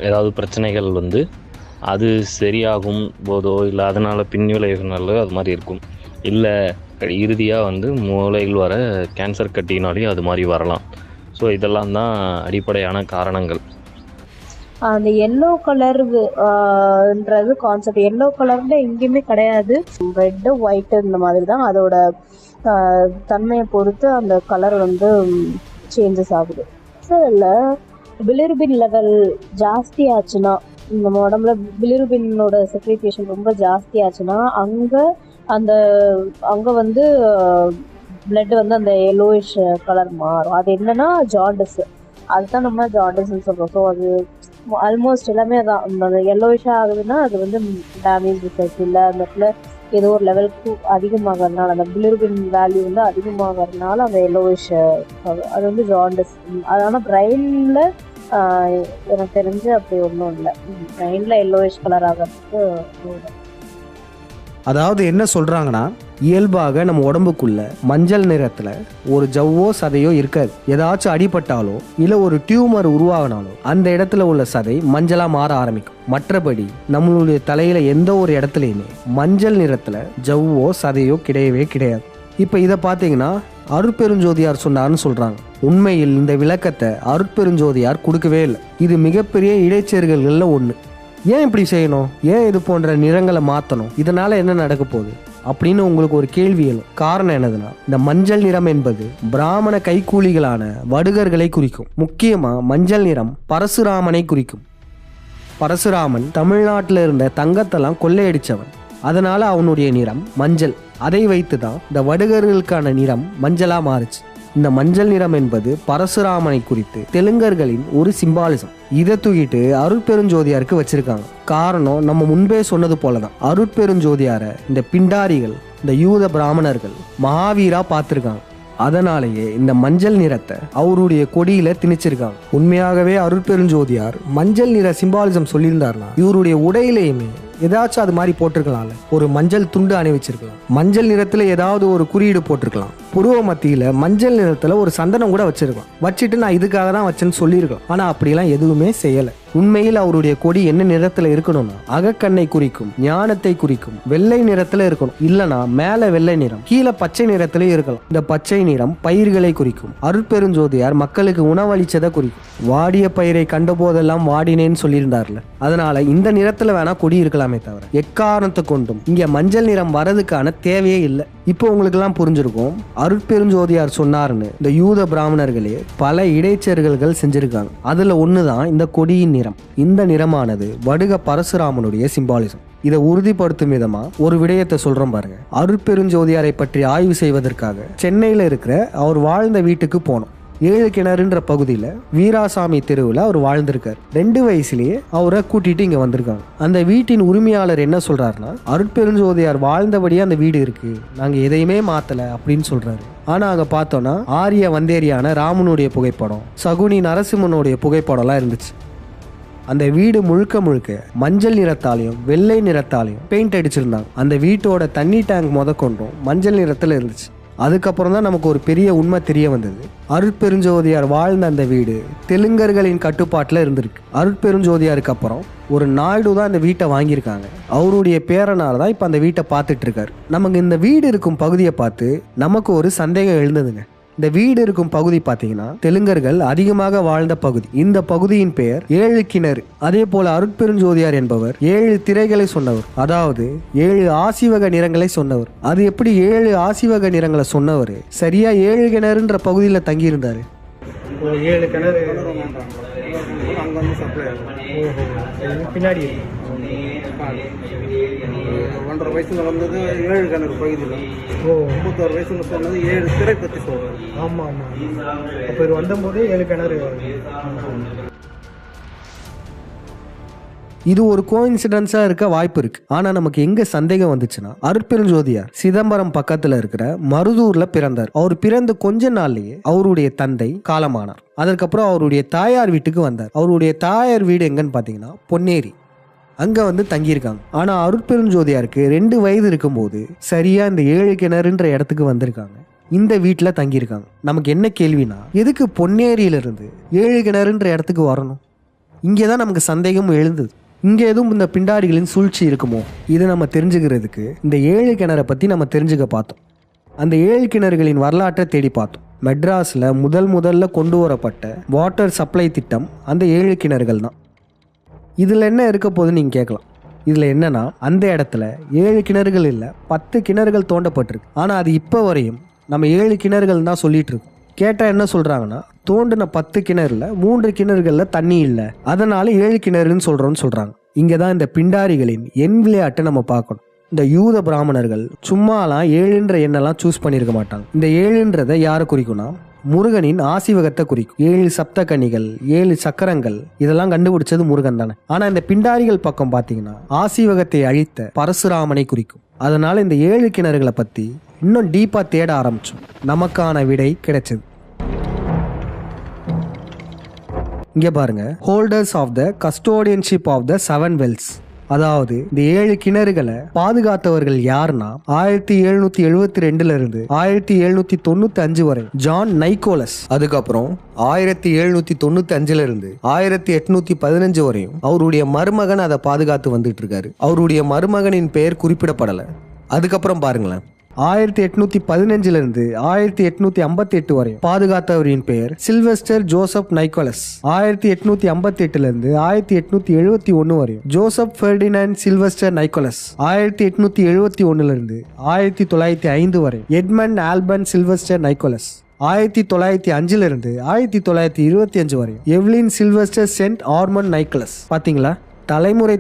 ஏதாவது பிரச்சனைகள் அது சரியாகும் போதோ இல்லை அதனால் பின்விளைவுனாலோ அது மாதிரி இருக்கும். இல்லை இறுதியாக மூளையில் வர கேன்சர் கட்டினாலேயும் அது மாதிரி வரலாம். ஸோ இதெல்லாம் தான் அடிப்படையான காரணங்கள். அந்த எல்லோ கலர்ன்றது கான்செப்ட். எல்லோ கலர்ல எங்கேயுமே கிடையாது. ரெட்டு ஒயிட்டு இந்த மாதிரி தான் அதோட தன்மையை பொறுத்து அந்த கலர் சேஞ்சஸ் ஆகுது. ஸோ இல்லை பிலிருபின் லெவல் ஜாஸ்தி ஆச்சுன்னா, நம்ம உடம்புல பிலிருபினோட செக்ரிகேஷன் ரொம்ப ஜாஸ்தி ஆச்சுன்னா அங்கே பிளட் அந்த எல்லோயிஷ் கலர் மாறும். அது என்னன்னா ஜாண்டிஸ். அதுதான் நம்ம ஜாண்டிஸ்ன்னு சொல்கிறோம். ஸோ அது ஆல்மோஸ்ட் எல்லாமே அதான். அந்த எல்லோயிஷாக ஆகுதுன்னா அது டேமேஜ் ரிசர்ச் இல்லை, அந்த இடத்துல ஏதோ ஒரு லெவலுக்கு அதிகமாகறதுனால, அந்த பிலிருபின் வேல்யூ அதிகமாகறதுனால அந்த எல்லோயிஷ் அது ஜாண்டிஸ். ஆனால் பிரெயினில் எனக்கு தெரிஞ்சு அப்படி ஒன்றும் இல்லை. பிரெயினில் எல்லோயிஷ் கலர் ஆகிறதுக்கு அதாவது என்ன சொல்றாங்கன்னா, இயல்பாக நம்ம உடம்புக்குள்ள மஞ்சள் நிறத்துல ஒரு ஜவ்வோ சதையோ இருக்காது. ஏதாச்சும் அடிபட்டாலோ இல்ல ஒரு டியூமர் உருவாகினாலோ அந்த இடத்துல உள்ள சதை மஞ்சளா மாற ஆரம்பிக்கும். மற்றபடி நம்மளுடைய தலையில எந்த ஒரு இடத்துலயுமே மஞ்சள் நிறத்துல ஜவ்வோ சதையோ கிடையவே கிடையாது. இப்ப இதை பாத்தீங்கன்னா அருட்பெருஞ்சோதியார் சொன்னார்னு சொல்றாங்க. உண்மையில் இந்த விளக்கத்தை அருட்பெருஞ்சோதியார் கொடுக்கவே இல்லை. இது மிகப்பெரிய இடைச்சேர்கள்ல ஒண்ணு. ஏன் இப்படி செய்யணும்? ஏன் இது போன்ற நிறங்களை மாற்றணும்? இதனால என்ன நடக்க போகுது அப்படின்னு உங்களுக்கு ஒரு கேள்வி எழும். காரணம் என்னதுன்னா, இந்த மஞ்சள் நிறம் என்பது பிராமண கைக்கூலிகளான வடுகர்களை குறிக்கும். முக்கியமா மஞ்சள் நிறம் பரசுராமனை குறிக்கும். பரசுராமன் தமிழ்நாட்டில் இருந்த தங்கத்தெல்லாம் கொள்ளையடிச்சவன். அதனால அவனுடைய நிறம் மஞ்சள். அதை வைத்துதான் இந்த வடுகர்களுக்கான நிறம் மஞ்சளா மாறுச்சு. இந்த மஞ்சள் நிறம் என்பது பரசுராமனை குறித்து தெலுங்கர்களின் ஒரு சிம்பாலிசம். இதை தூக்கிட்டு அருட்பெருஞ்சோதியாருக்கு வச்சிருக்காங்க. காரணம் நம்ம முன்பே சொன்னது போலதான், அருட்பெருஞ்சோதியார இந்த பிண்டாரிகள், இந்த யூத பிராமணர்கள் மகாவீரா பார்த்திருக்காங்க. அதனாலேயே இந்த மஞ்சள் நிறத்தை அவருடைய கொடியில திணிச்சிருக்காங்க. உண்மையாகவே அருட்பெருஞ்சோதியார் மஞ்சள் நிற சிம்பாலிசம் சொல்லியிருந்தாருன்னா இவருடைய உடையிலையுமே ஏதாச்சும் அது மாதிரி போட்டிருக்கலாம்ல. ஒரு மஞ்சள் துண்டு அணிவிச்சிருக்கலாம், மஞ்சள் நிறத்துல ஏதாவது ஒரு குறியீடு போட்டிருக்கலாம், புருவ மத்தியில மஞ்சள் நிறத்துல ஒரு சந்தனம் கூட வச்சிருக்கலாம். வச்சுட்டு நான் இதுக்காக தான் வச்சேன்னு சொல்லியிருக்கலாம். ஆனா அப்படியெல்லாம் எதுவுமே செய்யல. உண்மையில் அவருடைய கொடி என்ன நிறத்துல இருக்கணும்னா அகக்கண்ணை குறிக்கும், ஞானத்தை குறிக்கும், வெள்ளை நிறத்துல இருக்கணும். இல்லனா மேல வெள்ளை நிறம், கீழே பச்சை நிறத்திலே இருக்கலாம். இந்த பச்சை நிறம் பயிர்களை குறிக்கும். அருட்பெருஞ்சோதியார் மக்களுக்கு உணவளிச்சதை குறிக்கும். வாடிய பயிரை கண்ட போதெல்லாம் வாடினேன்னு சொல்லியிருந்தார்ல, அதனால இந்த நிறத்துல வேணா கொடி இருக்கலாமே தவிர எக்காரணத்தை கொண்டும் இங்க மஞ்சள் நிறம் வரதுக்கான தேவையே இல்லை. இப்போ உங்களுக்கு எல்லாம் புரிஞ்சிருக்கும் அருட்பெருஞ்சோதியார் சொன்னாருன்னு இந்த யூத பிராமணர்களே பல இடைச்சேர்கள்கள் செஞ்சிருக்காங்க. அதுல ஒண்ணுதான் இந்த கொடியின் நிறம். இந்த நிறமானது வடுக பரசுராமனுடைய சிம்பாலிசம். இதை உறுதிப்படுத்தும் விதமா ஒரு விடயத்தை சொல்றோம் பாருங்க. அருட்பெருஞ்சோதியாரை பற்றி ஆய்வு செய்வதற்காக சென்னையில இருக்கிற அவர் வாழ்ந்த வீட்டுக்கு போனோம். 7 கிணறுன்ற பகுதியில் வீராசாமி தெருவில் அவர் வாழ்ந்திருக்கார். 2 வயசுலேயே அவரை கூட்டிட்டு இங்க வந்திருக்காங்க. அந்த வீட்டின் உரிமையாளர் என்ன சொல்றாருன்னா, அருட்பெருஞ்சோதியார் வாழ்ந்தபடியே அந்த வீடு இருக்கு, நாங்க எதையுமே மாத்தல அப்படின்னு சொல்றாரு. ஆனா அங்க பார்த்தோம்னா ஆரிய வந்தேரியான ராமனுடைய புகைப்படம், சகுனி நரசிம்மனுடைய புகைப்படம்லாம் இருந்துச்சு. அந்த வீடு முழுக்க முழுக்க மஞ்சள் நிறத்தாலையும் வெள்ளை நிறத்தாலையும் பெயிண்ட் அடிச்சிருந்தாங்க. அந்த வீட்டோட தண்ணி டேங்க் முதற்கொண்டும் மஞ்சள் நிறத்துல இருந்துச்சு. அதுக்கப்புறம் தான் நமக்கு ஒரு பெரிய உண்மை தெரிய வந்தது. அருட்பெருஞ்சோதியார் வாழ்ந்த அந்த வீடு தெலுங்கர்களின் கட்டுப்பாட்டில் இருந்திருக்கு. அருட்பெருஞ்சோதியாருக்கு அப்புறம் ஒரு நாயுடு தான் அந்த வீட்டை வாங்கியிருக்காங்க. அவருடைய பேரனால தான் இப்போ அந்த வீட்டை பார்த்துட்டு இருக்காரு. நமக்கு இந்த வீடு இருக்கும் பகுதியை பார்த்து நமக்கு ஒரு சந்தேகம் எழுந்ததுங்க. இந்த வீடு இருக்கும் பகுதி பார்த்தீங்கன்னா தெலுங்கர்கள் அதிகமாக வாழ்ந்த பகுதி. இந்த பகுதியின் பெயர் 7 கிணறு. அதே போல அருட்பெருஞ்சோதியார் என்பவர் 7 திரைகளை சொன்னவர், அதாவது 7 ஆசிவக நிறங்களை சொன்னவர். அது எப்படி 7 ஆசிவக நிறங்களை சொன்னவர் சரியா 7 கிணறுன்ற பகுதியில் தங்கி இருந்தாரு? 7 கிணறு அங்கே வந்து சப்ளை ஆகும். பின்னாடி 1.5 வயசுல வந்தது 7 கிணறு பகுதியில். 31 வயசுல சொன்னது 7 திரை பற்றி சொல்கிறேன். ஆமாம் ஆமாம். அப்போ இது வந்தபோதே 7 கிணறு. இது ஒரு கோஇன்சிடென்ஸா இருக்க வாய்ப்பு இருக்கு. ஆனா நமக்கு எங்க சந்தேகம் வந்துச்சுன்னா, அருட்பெருஞ்சோதியார் சிதம்பரம் பக்கத்துல இருக்கிற மருதூர்ல பிறந்தார். அவர் பிறந்த கொஞ்ச நாள்லயே அவருடைய தந்தை காலமானார். அதற்கப்புறம் அவருடைய தாயார் வீட்டுக்கு வந்தார். அவருடைய தாயார் வீடு எங்கன்னு பாத்தீங்கன்னா பொன்னேரி. அங்க வந்து தங்கியிருக்காங்க. ஆனா அருட்பெருஞ்சோதியாருக்கு 2 வயது இருக்கும்போது சரியா இந்த 7 கிணறுன்ற இடத்துக்கு வந்திருக்காங்க. இந்த வீட்டுல தங்கியிருக்காங்க. நமக்கு என்ன கேள்வினா, எதுக்கு பொன்னேரியிலிருந்து 7 கிணறுன்ற இடத்துக்கு வரணும்? இங்கேதான் நமக்கு சந்தேகம் எழுந்தது. இங்க எதுவும் இந்த பிண்டாரிகளின் சூழ்ச்சி இருக்குமோ? இதை நம்ம தெரிஞ்சுக்கிறதுக்கு இந்த 7 கிணறை பத்தி நம்ம தெரிஞ்சுக்க பார்த்தோம். அந்த 7 கிணறுகளின் வரலாற்றை தேடி பார்த்தோம். மெட்ராஸ்ல முதல்ல கொண்டு வரப்பட்ட வாட்டர் சப்ளை திட்டம் அந்த 7 கிணறுகள் தான். இதுல என்ன இருக்க போகுதுன்னு நீங்க கேட்கலாம். இதுல என்னன்னா, அந்த இடத்துல 7 கிணறுகள் இல்லை, 10 கிணறுகள் தோண்டப்பட்டிருக்கு. ஆனா அது இப்போ வரையும் நம்ம 7 கிணறுகள் தான் சொல்லிட்டு இருக்கோம். கேட்டால் என்ன சொல்கிறாங்கன்னா, தோண்டின 10 கிணறுல 3 கிணறுகளில் தண்ணி இல்லை, அதனால 7 கிணறுன்னு சொல்கிறோன்னு சொல்கிறாங்க. இங்கே தான் இந்த பிண்டாரிகளின் எண் விளையாட்டை நம்ம பார்க்கணும். இந்த யூத பிராமணர்கள் சும்மாலாம் 7ன்ற எண்ணெல்லாம் சூஸ் பண்ணியிருக்க மாட்டாங்க. இந்த 7ன்றதை யாரை குறிக்கும்னா, முருகனின் ஆசிவகத்தை குறிக்கும். 7 சப்தகனிகள், 7 சக்கரங்கள், இதெல்லாம் கண்டுபிடிச்சது முருகன் தானே. ஆனால் இந்த பிண்டாரிகள் பக்கம் பார்த்தீங்கன்னா ஆசிவகத்தை அழித்த பரசுராமனை குறிக்கும். அதனால இந்த 7 கிணறுகளை பற்றி இன்னும் டீப்பா தேட ஆரம்பிச்சோம். நமக்கான விடை கிடைச்சது. இங்க பாருங்க, holders of the custodianship of the 7 wells, அதாவது இந்த 7 கிணறுகளை பாதுகாத்தவர்கள் யாருன்னா 1772 இருந்து 1795 வரை ஜான் நைக்கோலஸ். அதுக்கப்புறம் 1795 இருந்து 1815 வரையும் அவருடைய மருமகன் அதை பாதுகாத்து வந்துட்டு இருக்காரு. அவருடைய மருமகனின் பெயர் குறிப்பிடப்படலை. அதுக்கப்புறம் பாருங்களேன், 1815 இருந்து 1858 வரை பாதுகாத்தவரின் பெயர் சில்வெஸ்டர் ஜோசப் நைக்கோலஸ். 1858 இருந்து 1871 வரை ஜோசப் பெர்டினாண்ட் சில்வெஸ்டர் நைக்கோலஸ். 1871 இருந்து 1905 வரை எட்மண்ட் ஆல்பன் சில்வெஸ்டர் நைக்கோலஸ். 1905 இருந்து 1925 வரை எவ்லின் சில்வெஸ்டர் சென்ட் ஆர்மன் நைக்கோலஸ். பாத்தீங்களா,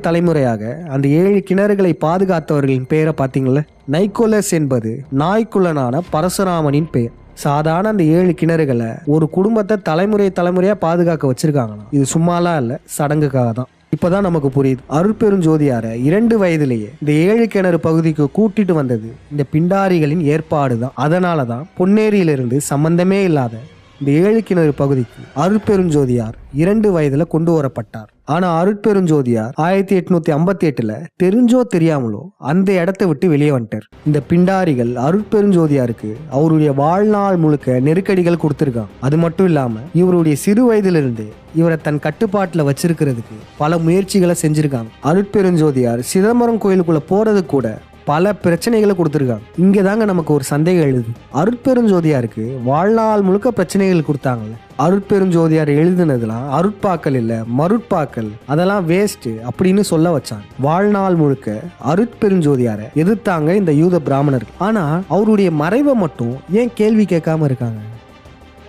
தலைமுறையாக அந்த 7 கிணறுகளை பாதுகாத்தவர்களின் பெயரை பார்த்தீங்களா? நைக்கோலஸ் என்பது நாய்க்குள்ளனான பரசுராமனின் பெயர். சாதாரண அந்த 7 கிணறுகளை ஒரு குடும்பத்தை தலைமுறையா பாதுகாக்க வச்சிருக்காங்கன்னா இது சும்மாலாம் இல்லை, சடங்குக்காக தான். இப்பதான் நமக்கு புரியுது, அருட்பெருஞ்சோதியாரை 2 வயதிலேயே இந்த 7 கிணறு பகுதிக்கு கூட்டிட்டு வந்தது இந்த பிண்டாரிகளின் ஏற்பாடு தான். அதனாலதான் பொன்னேரியிலிருந்து சம்பந்தமே இல்லாத இந்த 7 கிணறு பகுதிக்கு அருட்பெருஞ்சோதியார் 2 வயதுல கொண்டு வரப்பட்டார். ஆனா அருட்பெருஞ்சோதியார் 1858 தெரிஞ்சோ தெரியாமலோ அந்த இடத்தை விட்டு வெளியே வந்துட்டார். இந்த பிண்டாரிகள் அருட்பெருஞ்சோதியாருக்கு அவருடைய வாழ்நாள் முழுக்க நெருக்கடிகள் கொடுத்திருக்காங்க. அது மட்டும் இல்லாம இவருடைய சிறு வயதிலிருந்து இவரை தன் கட்டுப்பாட்டுல வச்சிருக்கிறதுக்கு பல முயற்சிகளை செஞ்சிருக்காங்க. அருட்பெருஞ்சோதியார் சிதம்பரம் கோயிலுக்குள்ள போறது கூட பல பிரச்சனைகளை கொடுத்துருக்காங்க. இங்கே தாங்க நமக்கு ஒரு சந்தேகம் எழுது. அருட்பெருஞ்சோதியாருக்கு வாழ்நாள் முழுக்க பிரச்சனைகள் கொடுத்தாங்கல்ல. அருட்பெருஞ்சோதியார் எழுதுனதுலாம் அருட்பாக்கள் இல்லை, மருட்பாக்கள், அதெல்லாம் வேஸ்ட் அப்படின்னு சொல்ல வச்சாங்க. வாழ்நாள் முழுக்க அருட்பெருஞ்சோதியாரை எதிர்த்தாங்க இந்த யூத பிராமணர்கள். ஆனா அவருடைய மறைவை மட்டும் ஏன் கேள்வி கேட்காம இருக்காங்க?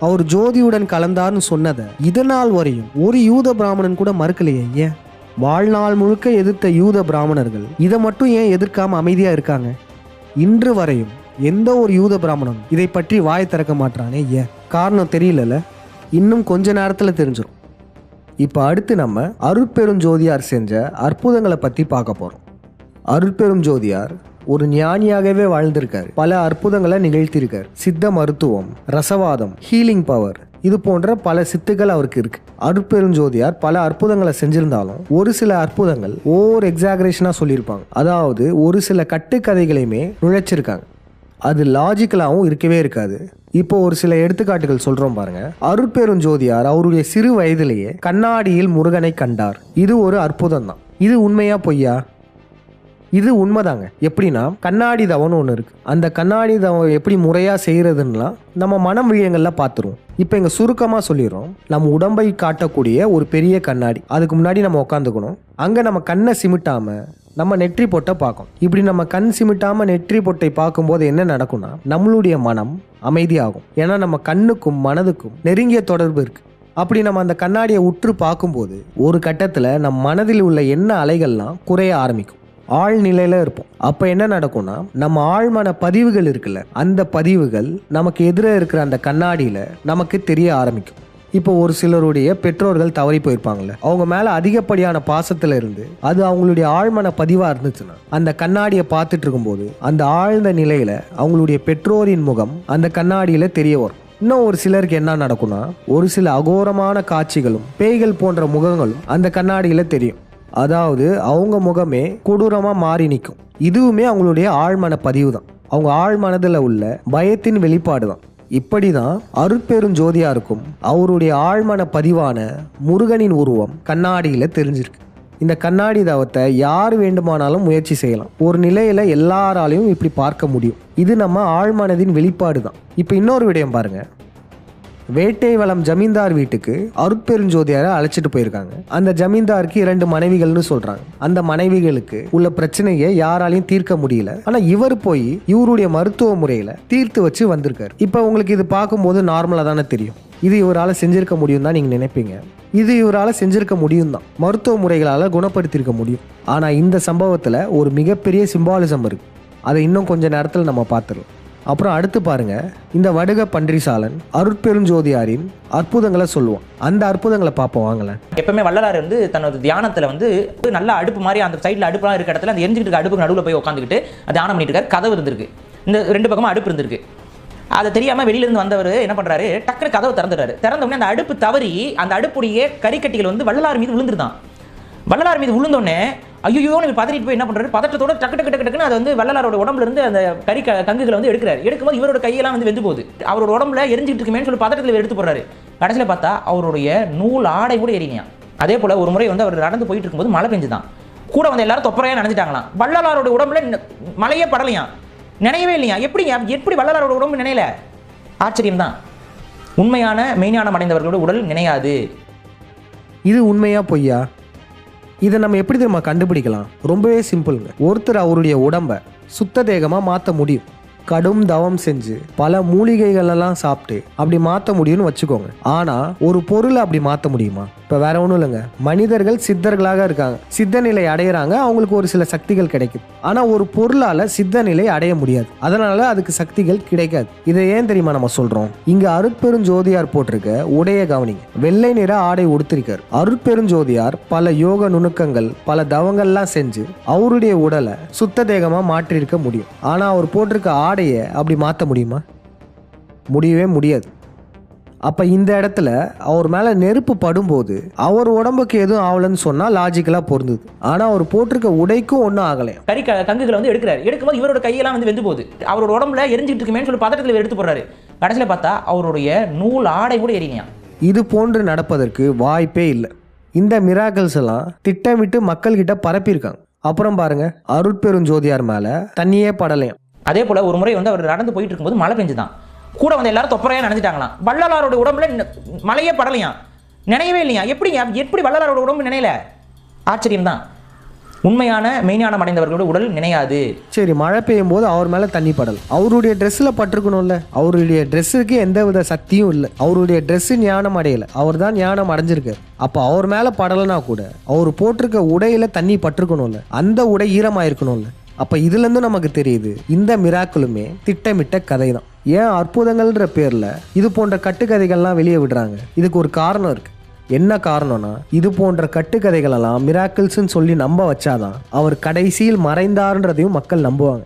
அவர் ஜோதியுடன் கலந்தார்னு சொன்னதை இதனால் வரையும் ஒரு யூத பிராமணன் கூட மறுக்கலையே. ஏன்? வாழ்நாள் முழுக்க எதிர்த்த யூத பிராமணர்கள் இதை மட்டும் ஏன் எதிர்க்காம அமைதியா இருக்காங்க? இன்று வரையும் எந்த ஒரு யூத பிராமணனும் இதை பற்றி வாய் திறக்க மாட்டானே, ஏன்? காரணம் தெரியலல. இன்னும் கொஞ்ச நேரத்துல தெரிஞ்சிடும். இப்போ அடுத்து நம்ம அருட்பெருஞ்சோதியார் செஞ்ச அற்புதங்களை பற்றி பார்க்க போகிறோம். அருட்பெருஞ்சோதியார் ஒரு ஞானியாகவே வாழ்ந்திருக்காரு. பல அற்புதங்களை நிகழ்த்தியிருக்கார். சித்த மருத்துவம், ரசவாதம், ஹீலிங் பவர், இது போன்ற பல சித்துக்கள் அவருக்கு இருக்கு. அருட்பெருஞ்சோதியார் பல அற்புதங்களை செஞ்சிருந்தாலும் ஒரு சில அற்புதங்கள் ஓவர் எக்ஸாகரேஷனா சொல்லியிருப்பாங்க. அதாவது ஒரு சில கட்டுக்கதைகளையுமே நுழைச்சிருக்காங்க. அது லாஜிக்கலாகவும் இருக்கவே இருக்காது. இப்போ ஒரு சில எடுத்துக்காட்டுகள் சொல்றோம் பாருங்க. அருட்பெருஞ்சோதியார் அவருடைய சிறு வயதிலேயே கண்ணாடியில் முருகனை கண்டார். இது ஒரு அற்புதம் தான். இது உண்மையா பொய்யா? இது உண்மைதாங்க. எப்படின்னா, கண்ணாடி தவம்னு ஒன்று இருக்கு. அந்த கண்ணாடி தவம் எப்படி முறையா செய்யறதுன்னா நம்ம மனம் விழியங்கள்ல பார்த்துருவோம். இப்போ இங்க சுருக்கமா சொல்லிடுறோம். நம்ம உடம்பை காட்டக்கூடிய ஒரு பெரிய கண்ணாடி, அதுக்கு முன்னாடி நம்ம உட்காந்துக்கணும். அங்க நம்ம கண்ணை சிமிட்டாம நம்ம நெற்றி பொட்டை பார்க்கணும். இப்படி நம்ம கண் சிமிட்டாம நெற்றி பொட்டை பார்க்கும்போது என்ன நடக்கும்னா, நம்மளுடைய மனம் அமைதியாகும். ஏன்னா நம்ம கண்ணுக்கும் மனதுக்கும் நெருங்கிய தொடர்பு இருக்கு. அப்படி நம்ம அந்த கண்ணாடியை உற்று பார்க்கும்போது ஒரு கட்டத்தில் நம் மனதில் உள்ள எண்ண அலைகள்லாம் குறைய ஆரம்பிக்கும். ஆழ்நிலையில இருப்போம். அப்ப என்ன நடக்கும்னா, நம்ம ஆழ்மன பதிவுகள் இருக்குல்ல, அந்த பதிவுகள் நமக்கு எதிரே இருக்கிற அந்த கண்ணாடியில நமக்கு தெரிய ஆரம்பிக்கும். இப்போ ஒரு சிலருடைய பெற்றோர்கள் தவறி போயிருப்பாங்கல்ல, அவங்க மேல அதிகப்படியான பாசத்துல இருந்து அது அவங்களுடைய ஆழ்மன பதிவா இருந்துச்சுன்னா அந்த கண்ணாடியை பார்த்துட்டு இருக்கும்போது அந்த ஆழ்ந்த நிலையில அவங்களுடைய பெற்றோரின் முகம் அந்த கண்ணாடியில தெரிய வரும். இன்னும் ஒரு சிலருக்கு என்ன நடக்கும்னா, ஒரு சில அகோரமான காட்சிகளும் பேய்கள் போன்ற முகங்களும் அந்த கண்ணாடியில தெரியும். அதாவது அவங்க முகமே கொடூரமா மாறி நிற்கும். இதுவுமே அவங்களுடைய ஆழ்மன பதிவு தான். அவங்க ஆழ்மனதில் உள்ள பயத்தின் வெளிப்பாடு தான். இப்படிதான் அருட்பெருஞ்சோதியாருக்கும் அவருடைய ஆழ்மன பதிவான முருகனின் உருவம் கண்ணாடியில தெரிஞ்சிருக்கு. இந்த கண்ணாடி தவத்தை யார் வேண்டுமானாலும் முயற்சி செய்யலாம். ஒரு நிலையில எல்லாராலையும் இப்படி பார்க்க முடியும். இது நம்ம ஆழ்மனதின் வெளிப்பாடு தான். இப்போ இன்னொரு விடயம் பாருங்க. வேட்டை வளம் ஜமீன்தார் வீட்டுக்கு அருட்பெருஞ்சோதியாரை அழைச்சிட்டு போயிருக்காங்க. அந்த ஜமீன்தாருக்கு 2 மனைவிகள்னு சொல்றாங்க. அந்த மனைவிகளுக்கு உள்ள பிரச்சனையை யாராலையும் தீர்க்க முடியல. ஆனா இவர் போய் இவருடைய மருத்துவ முறையில தீர்த்து வச்சு வந்திருக்காரு. இப்ப உங்களுக்கு இது பார்க்கும்போது நார்மலா தானே தெரியும். இது இவரால் செஞ்சிருக்க முடியும் தான் நீங்க நினைப்பீங்க. இது இவரால் செஞ்சிருக்க முடியும் தான், மருத்துவ முறைகளால் குணப்படுத்தியிருக்க முடியும். ஆனா இந்த சம்பவத்துல ஒரு மிகப்பெரிய சிம்பாலிசம் இருக்கு. அதை இன்னும் கொஞ்ச நேரத்தில் நம்ம பார்த்துடலாம். அப்புறம் அடுத்து பாருங்க, இந்த வடுக பன்றிசாலன் அருட்பெருஞ்சோதியாரின் அற்புதங்களை சொல்லுவோம். அந்த அற்புதங்களை பார்ப்போம் வாங்கலாம். எப்பவுமே வள்ளலார் வந்து தன்னோட தியானத்தில் வந்து நல்ல அடுப்பு மாதிரி அந்த சைடில் அடுப்புலாம் இருக்க இடத்துல அந்த எரிஞ்சிக்கிட்டு இருக்க அடுப்புக்கு நடுவில் போய் உட்காந்துக்கிட்டு தியானம் பண்ணிட்டு இருக்காரு. கதவு இருந்திருக்கு, இந்த 2 பக்கமும் அடுப்பு இருந்திருக்கு. அதை தெரியாமல் வெளியிலேருந்து வந்தவர் என்ன பண்ணுறாரு, டக்குனு கதவை திறந்துடுறாரு. திறந்தோடனே அந்த அடுப்பு தவறி அந்த அடுப்புடைய கறிக்கட்டிகள் வந்து வள்ளலார் மீது விழுந்துருதான். வள்ளலார் மீது விழுந்தோடனே ஐயோன்னு பதறிட்டு போய் என்ன பண்ணுறாரு, பதற்றத்தோட டக்குன்னு அதை வந்து வள்ளலாரோட உடம்புல இருந்து அந்த கங்குகளை வந்து எடுக்கிறாரு. எடுக்கும்போது இவரோட கையெல்லாம் வந்து வெந்து போகுது. அவரோட உடம்புல எரிஞ்சிட்டு இருக்குமேன்னு சொல்லி பதற்றத்தில் எடுத்து போடுறாரு. கடைசியில் பார்த்தா அவருடைய நூல் ஆடை கூட எரியான். அதே போல் ஒரு முறை வந்து அவர் நடந்து போயிட்டு இருக்கும்போது மழை பெஞ்சுதான். கூட வந்து எல்லாரும் தொப்பரையாக நினைச்சிட்டாங்களாம். வள்ளலாரோட உடம்புல மழையே படலையாம், நினையவே இல்லையா. எப்படி வள்ளலாரோட உடம்பு நினையல? ஆச்சரியம் தான். உண்மையான மெய்ஞானம் அடைந்தவர்களோட உடல் நினையாது. இது உண்மையா பொய்யா? இதை நம்ம எப்படி தெரியுமா கண்டுபிடிக்கலாம்? ரொம்பவே சிம்பிள்ங்க. ஒருத்தர் அவருடைய உடம்பை சுத்த தேகமா மாற்ற முடியும். கடும் தவம் செஞ்சு பல மூலிகைகள் எல்லாம் சாப்பிட்டு அப்படி மாற்ற முடியும்னு வச்சுக்கோங்க. ஆனா ஒரு பொருளை அப்படி மாற்ற முடியுமா? இப்போ வேற ஒன்றும் இல்லைங்க. மனிதர்கள் சித்தர்களாக இருக்காங்க, சித்த நிலை அடையிறாங்க, அவங்களுக்கு ஒரு சில சக்திகள் கிடைக்குது. ஆனா ஒரு பொருளால சித்த நிலை அடைய முடியாது, அதனால அதுக்கு சக்திகள் கிடைக்காது. இதை ஏன் தெரியுமா நம்ம சொல்றோம்? இங்க அருட்பெருஞ்சோதியார் போட்டிருக்க உடைய கவனிங்க. வெள்ளை நிற ஆடை உடுத்திருக்காரு. அருட்பெருஞ்சோதியார் பல யோக நுணுக்கங்கள் பல தவங்கள்லாம் செஞ்சு அவருடைய உடலை சுத்த தேகமா மாற்றிருக்க முடியும். ஆனா அவர் போட்டிருக்க ஆடையை அப்படி மாற்ற முடியுமா? முடியவே முடியாது. அப்ப இந்த இடத்துல அவர் மேல நெருப்பு படும்போது அவர் உடம்புக்கு எதுவும் ஆகலன்னு சொன்னா லாஜிக்கலா பொருந்தது. ஆனா அவர் போட்டிருக்க உடைக்கும் ஒன்றும் ஆகலையா. கங்குகளை வந்து எடுக்கிறாரு. எடுக்கும்போது இவரோட கையெல்லாம் வந்து வெந்து போகுது. அவரோட உடம்புல எரிஞ்சிட்டு இருக்குமேன்னு சொல்லி பதற்றத்தில் எடுத்து போடுறாரு. கடைசியில் பார்த்தா அவருடைய நூல் ஆடை கூட எரியான். இது போன்று நடப்பதற்கு வாய்ப்பே இல்லை. இந்த மிராக்கிள்ஸ் எல்லாம் திட்டமிட்டு மக்கள் கிட்ட பரப்பியிருக்காங்க. அப்புறம் பாருங்க, அருட்பெருஞ்சோதியார் மேல தண்ணியே படலையாம். அதே போல ஒரு முறை வந்து அவர் நடந்து போயிட்டு இருக்கும்போது மழை பெஞ்சுதான். கூட வந்து எல்லாரும் தொப்பரையாக நினைச்சிட்டாங்களாம். வள்ளலாரோட உடம்புல மழையே படலையாம், நினையவே இல்லையா. எப்படி வள்ளலாரோட உடம்பு நினையல? ஆச்சரியம் தான். உண்மையான மெய்ஞானம் அடைந்தவர்களோட உடல் நினையாது. சரி, மழை பெய்யும் போது அவர் மேலே தண்ணி படல, அவருடைய ட்ரெஸ்ஸில் பட்டிருக்கணும்ல. அவருடைய ட்ரெஸ்ஸுக்கு எந்த வித சக்தியும் இல்லை, அவருடைய ட்ரெஸ்ஸு ஞானம் அடையலை, அவர் தான் ஞானம் அடைஞ்சிருக்காரு. அப்போ அவர் மேலே படலைனா கூட அவர் போட்டிருக்க உடையில தண்ணி பட்டிருக்கணும்ல, அந்த உடை ஈரமாயிருக்கணும்ல. அப்போ இதுலேருந்து நமக்கு தெரியுது இந்த மிராக்கிளுமே திட்டமிட்ட கதை தான். ஏன் அற்புதங்கள்ன்ற பேரில் இது போன்ற கட்டுக்கதைகள்லாம் வெளியே விடுறாங்க? இதுக்கு ஒரு காரணம் இருக்குது. என்ன காரணம்னா, இது போன்ற கட்டுக்கதைகளெல்லாம் மிராக்கிள்ஸ்ன்னு சொல்லி நம்ப வச்சாதான் அவர் கடைசியில் மறைந்தாருன்றதையும் மக்கள் நம்புவாங்க.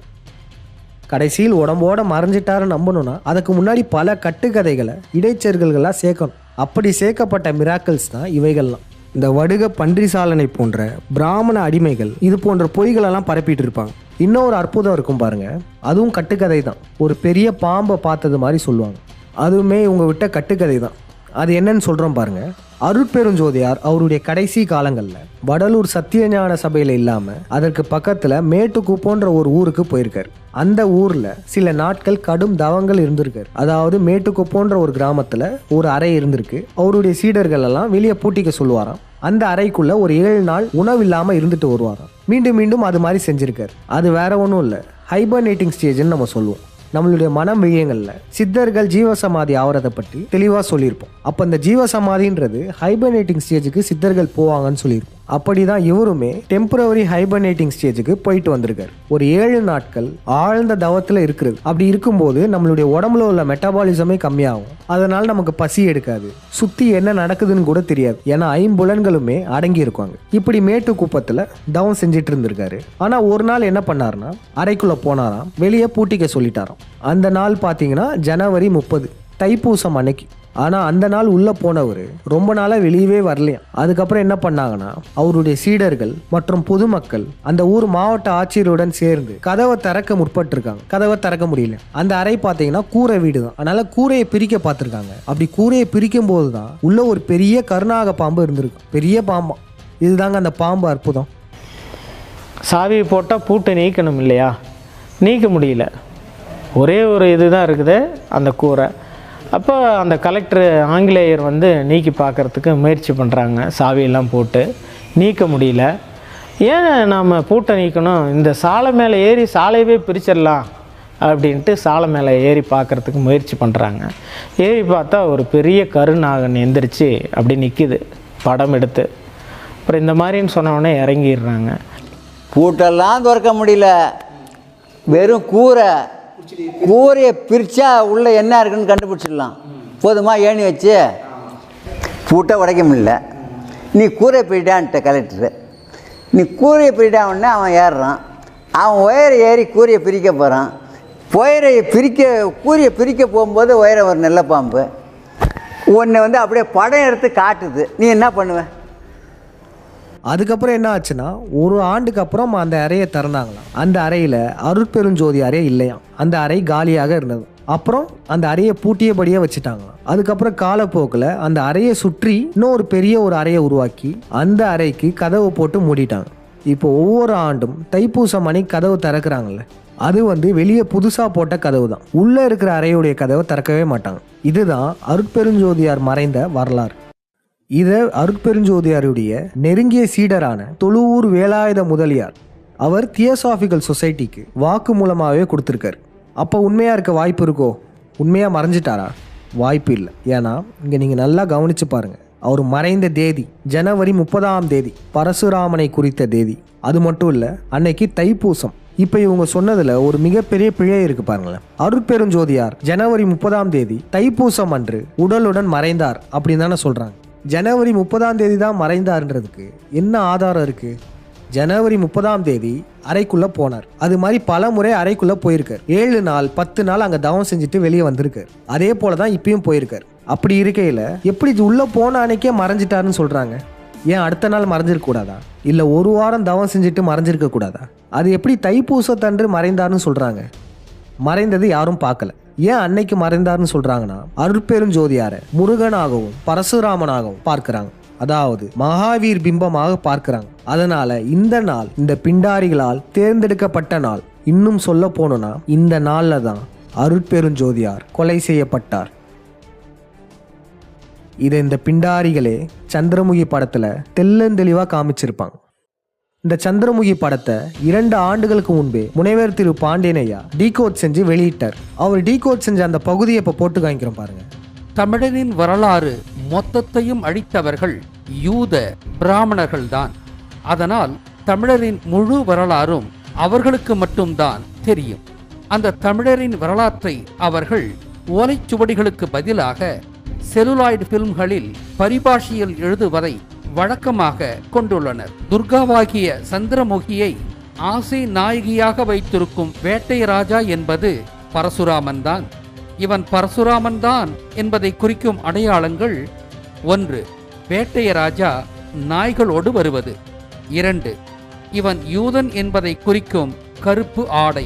கடைசியில் உடம்போட மறைஞ்சிட்டாருன்னு நம்பணும்னா அதுக்கு முன்னாடி பல கட்டுக்கதைகளை இடைச்செருகல்களாக சேர்க்கணும். அப்படி சேர்க்கப்பட்ட மிராக்கிள்ஸ் தான் இவைகள்லாம். இந்த வடுக பன்றி சாலனை போன்ற பிராமண அடிமைகள் இது போன்ற பொய்களெல்லாம் பரப்பிட்டு இருப்பாங்க. இன்னொரு அற்புதம் இருக்கும் பாருங்க, அதுவும் கட்டுக்கதை தான். ஒரு பெரிய பாம்பை பார்த்தது மாதிரி சொல்லுவாங்க, அதுவுமே இவங்க விட்ட கட்டுக்கதை தான். அது என்னன்னு சொல்கிறோம் பாருங்க. அருட்பெருஞ்சோதியார் அவருடைய கடைசி காலங்களில் வடலூர் சத்தியஞான சபையில் இல்லாமல் அதற்கு பக்கத்தில் மேட்டுக்குப்போன்ற ஒரு ஊருக்கு போயிருக்காரு. அந்த ஊரில் சில நாட்கள் கடும் தவங்கள் இருந்திருக்காரு. அதாவது மேட்டுக்குப்போன்ற ஒரு கிராமத்தில் ஒரு அறை இருந்திருக்கு. அவருடைய சீடர்கள் எல்லாம் வெளியே பூட்டிக்க சொல்லுவாராம். அந்த அறைக்குள்ள ஒரு 7 நாள் உணவு இல்லாமல் இருந்துட்டு வருவாராம். மீண்டும் மீண்டும் அது மாதிரி செஞ்சிருக்காரு. அது வேற ஒன்றும் இல்லை, ஹைபர்னேட்டிங் ஸ்டேஜ்னு நம்ம சொல்லுவோம். நம்மளுடைய மனம் விழியங்களில் சித்தர்கள் ஜீவசமாதி ஆவறதை பற்றி தெளிவாக சொல்லியிருப்போம். அப்போ இந்த ஜீவசமாதின்றது ஹைபர்னேட்டிங் ஸ்டேஜுக்கு சித்தர்கள் போவாங்கன்னு சொல்லியிருப்போம். அப்படி தான் இவருமே டெம்பரவரி ஹைபர்னேட்டிங் ஸ்டேஜுக்கு போயிட்டு வந்திருக்காரு. ஒரு 7 நாட்கள் ஆழ்ந்த தவத்தில் இருக்கிறது. அப்படி இருக்கும்போது நம்மளுடைய உடம்புல உள்ள மெட்டபாலிசமே கம்மியாகும். அதனால நமக்கு பசி எடுக்காது, சுற்றி என்ன நடக்குதுன்னு கூட தெரியாது. ஏன்னா 5 புலன்களுமே அடங்கி இருக்காங்க. இப்படி மேட்டு குப்பத்தில் தவம் செஞ்சுட்டு இருந்திருக்காரு. ஆனால் ஒரு நாள் என்ன பண்ணாருன்னா, அறைக்குள்ளே போனாராம், வெளியே பூட்டிக்க சொல்லிட்டாராம். அந்த நாள் பார்த்தீங்கன்னா ஜனவரி 30, தைப்பூசம் அன்னைக்கு. ஆனால் அந்த நாள் உள்ளே போனவர் ரொம்ப நாளாக வெளியவே வரலையாம். அதுக்கப்புறம் என்ன பண்ணாங்கன்னா, அவருடைய சீடர்கள் மற்றும் பொதுமக்கள் அந்த ஊர் மாவட்ட ஆட்சியருடன் சேர்ந்து கதவை திறக்க முற்பட்டிருக்காங்க. கதவை திறக்க முடியல. அந்த அறை பார்த்தீங்கன்னா கூரை வீடு தான். அதனால கூரையை பிரிக்க பார்த்துருக்காங்க. அப்படி கூரையை பிரிக்கும் போது தான் உள்ள ஒரு பெரிய கருநாக பாம்பு இருந்திருக்கு. பெரிய பாம்பா. இதுதாங்க அந்த பாம்பு அற்புதம். சாவி போட்டால் பூட்டை நீக்கணும் இல்லையா, நீக்க முடியல. ஒரே ஒரு இதுதான் இருக்குது, அந்த கூரை. அப்போ அந்த கலெக்டர் ஆங்கிலேயர் வந்து நீக்கி பார்க்குறதுக்கு முயற்சி பண்ணுறாங்க. சாவியெல்லாம் போட்டு நீக்க முடியல. ஏன் நாம் பூட்டை நீக்கணும், இந்த சாலை மேலே ஏறி சாலையவே பிரிச்சிடலாம் அப்படின்ட்டு சாலை மேலே ஏறி பார்க்குறதுக்கு முயற்சி பண்ணுறாங்க. ஏறி பார்த்தா ஒரு பெரிய கருநாகன் எந்திரிச்சு அப்படி நிற்கிது படம் எடுத்து. அப்புறம் இந்த மாதிரின்னு சொன்னோடனே இறங்கிடுறாங்க. பூட்டெல்லாம் திறக்க முடியல, வெறும் கூரையை பிரித்தா உள்ளே என்ன இருக்குன்னு கண்டுபிடிச்சிடலாம். போதுமா ஏணி வச்சு? பூட்டை உடைக்க முடியல. நீ கூரையை பிரிட்டான்ட்ட கலெக்டரு. நீ கூரையை பிரிட்டான்னே அவன் ஏறுறான். அவன் ஒயரை ஏறி கூரையை பிரிக்க போகிறான். கூரையை பிரிக்க போகும்போது ஒயரை ஒரு நல்ல பாம்பு ஒன்று வந்து அப்படியே படம் எடுத்து காட்டுது. நீ என்ன பண்ணுவ? அதுக்கப்புறம் என்ன ஆச்சுன்னா, ஒரு ஆண்டுக்கு அப்புறம் அந்த அறையை திறந்தாங்களாம். அந்த அறையில் அருட்பெருஞ்சோதி அறை இல்லையாம். அந்த அறை காலியாக இருந்தது. அப்புறம் அந்த அறையை பூட்டியபடியே வச்சுட்டாங்களாம். அதுக்கப்புறம் காலப்போக்கில் அந்த அறையை சுற்றி இன்னொரு பெரிய ஒரு அறையை உருவாக்கி அந்த அறைக்கு கதவு போட்டு மூடிட்டாங்க. இப்போ ஒவ்வொரு ஆண்டும் தைப்பூசம் அன்னைக்கு கதவு திறக்கிறாங்கல்ல, அது வந்து வெளியே புதுசாக போட்ட கதவு தான். உள்ளே இருக்கிற அறையுடைய கதவை திறக்கவே மாட்டாங்க. இதுதான் அருட்பெருஞ்சோதியார் மறைந்த வரலாறு. இதை அருட்பெருஞ்சோதியாருடைய நெருங்கிய சீடரான தொழுவூர் வேலாயுத முதலியார் அவர் தியோசாபிக்கல் சொசைட்டிக்கு வாக்கு மூலமாகவே கொடுத்துருக்காரு. அப்போ உண்மையாக இருக்க வாய்ப்பு இருக்கோ? உண்மையாக மறைஞ்சிட்டாரா? வாய்ப்பு இல்லை. ஏன்னா இங்கே நீங்கள் நல்லா கவனித்து பாருங்கள். அவர் மறைந்த தேதி ஜனவரி 30ஆம் தேதி, பரசுராமனை குறித்த தேதி. அது மட்டும் இல்லை, அன்னைக்கு தைப்பூசம். இப்போ இவங்க சொன்னதில் ஒரு மிகப்பெரிய பிழை இருக்கு பாருங்களேன். அருட்பெருஞ்சோதியார் ஜனவரி 30ஆம் தேதி தைப்பூசம் அன்று உடலுடன் மறைந்தார் அப்படின்னு தானே சொல்கிறாங்க. ஜனவரி 30ஆம் தேதி தான் மறைந்தார்ன்றதுக்கு என்ன ஆதாரம் இருக்குது? ஜனவரி 30ஆம் தேதி அறைக்குள்ளே போனார். அது மாதிரி பல முறை அறைக்குள்ளே போயிருக்கார். 7 நாள் 10 நாள் அங்கே தவம் செஞ்சுட்டு வெளியே வந்திருக்கார். அதே போல தான் இப்பயும் போயிருக்கார். அப்படி இருக்கையில் எப்படி உள்ளே போன அன்னைக்கே மறைஞ்சிட்டாருன்னு சொல்கிறாங்க? ஏன் அடுத்த நாள் மறைஞ்சிருக்க கூடாதா? இல்லை ஒரு வாரம் தவம் செஞ்சுட்டு மறைஞ்சிருக்க கூடாதா? அது எப்படி தைப்பூசத்தன்று மறைந்தார்னு சொல்கிறாங்க? மறைந்தது யாரும் பார்க்கல. ஏன் அன்னைக்கு மறைந்தார்னு சொல்றாங்கன்னா, அருட்பெருஞ்சோதியாரை முருகனாகவும் பரசுராமனாகவும் பார்க்கிறாங்க. அதாவது மகாவீர் பிம்பமாக பார்க்கிறாங்க. அதனால இந்த நாள் இந்த பிண்டாரிகளால் தேர்ந்தெடுக்கப்பட்ட நாள். இன்னும் சொல்ல போனோம்னா இந்த நாள்ல தான் அருட்பெருஞ்சோதியார் கொலை செய்யப்பட்டார். இதை இந்த பிண்டாரிகளே சந்திரமுகி படத்துல தெள்ளந்தெளிவா காமிச்சிருப்பாங்க. இந்த சந்திரமுகி படத்தை 2 ஆண்டுகளுக்கு முன்பே முனைவர் திரு பாண்டியனையா டீகோட் செஞ்சு வெளியிட்டார். அவர் டீகோட் செஞ்ச அந்த பகுதியை இப்போ போட்டு காமிக்கிறோம் பாருங்க. தமிழரின் வரலாறு மொத்தத்தையும் அழித்தவர்கள் யூத பிராமணர்கள்தான். அதனால் தமிழரின் முழு வரலாறும் அவர்களுக்கு மட்டும்தான் தெரியும். அந்த தமிழரின் வரலாற்றை அவர்கள் ஓலைச்சுவடிகளுக்கு பதிலாக செலுலாய்டு பிலிம்களில் பரிபாஷையில் எழுதுவதை வழக்கமாக கொண்டுள்ளனர். துர்காவாகிய சந்திரமுகியை ஆசை நாயகியாக வைத்திருக்கும் வேட்டைராஜா என்பது பரசுராமன் தான். இவன் பரசுராமன் தான் என்பதை குறிக்கும் அடையாளங்கள்: 1. வேட்டையராஜா நாய்களோடு வருவது. 2. இவன் யூதன் என்பதை குறிக்கும் கருப்பு ஆடை.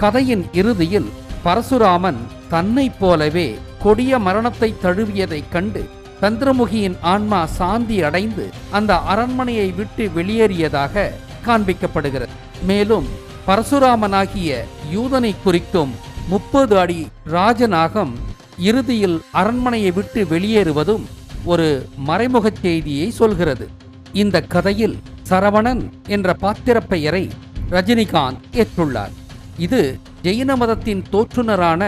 கதையின் இறுதியில் பரசுராமன் தன்னைப் போலவே கொடிய மரணத்தை தழுவியதைக் கண்டு சந்திரமுகியின் ஆன்மா சாந்தி அடைந்து அந்த அரண்மனையை விட்டு வெளியேறியதாக காண்பிக்கப்படுகிறது. மேலும் பரசுராமனாகிய யூதனை குறிக்கும் 30 அடி ராஜநாகம் இறுதியில் அரண்மனையை விட்டு வெளியேறுவதும் ஒரு மறைமுகச் செய்தியை சொல்கிறது. இந்த கதையில் சரவணன் என்ற பாத்திர பெயரை ரஜினிகாந்த் ஏற்றுள்ளார். இது ஜெயின மதத்தின் தோற்றுனரான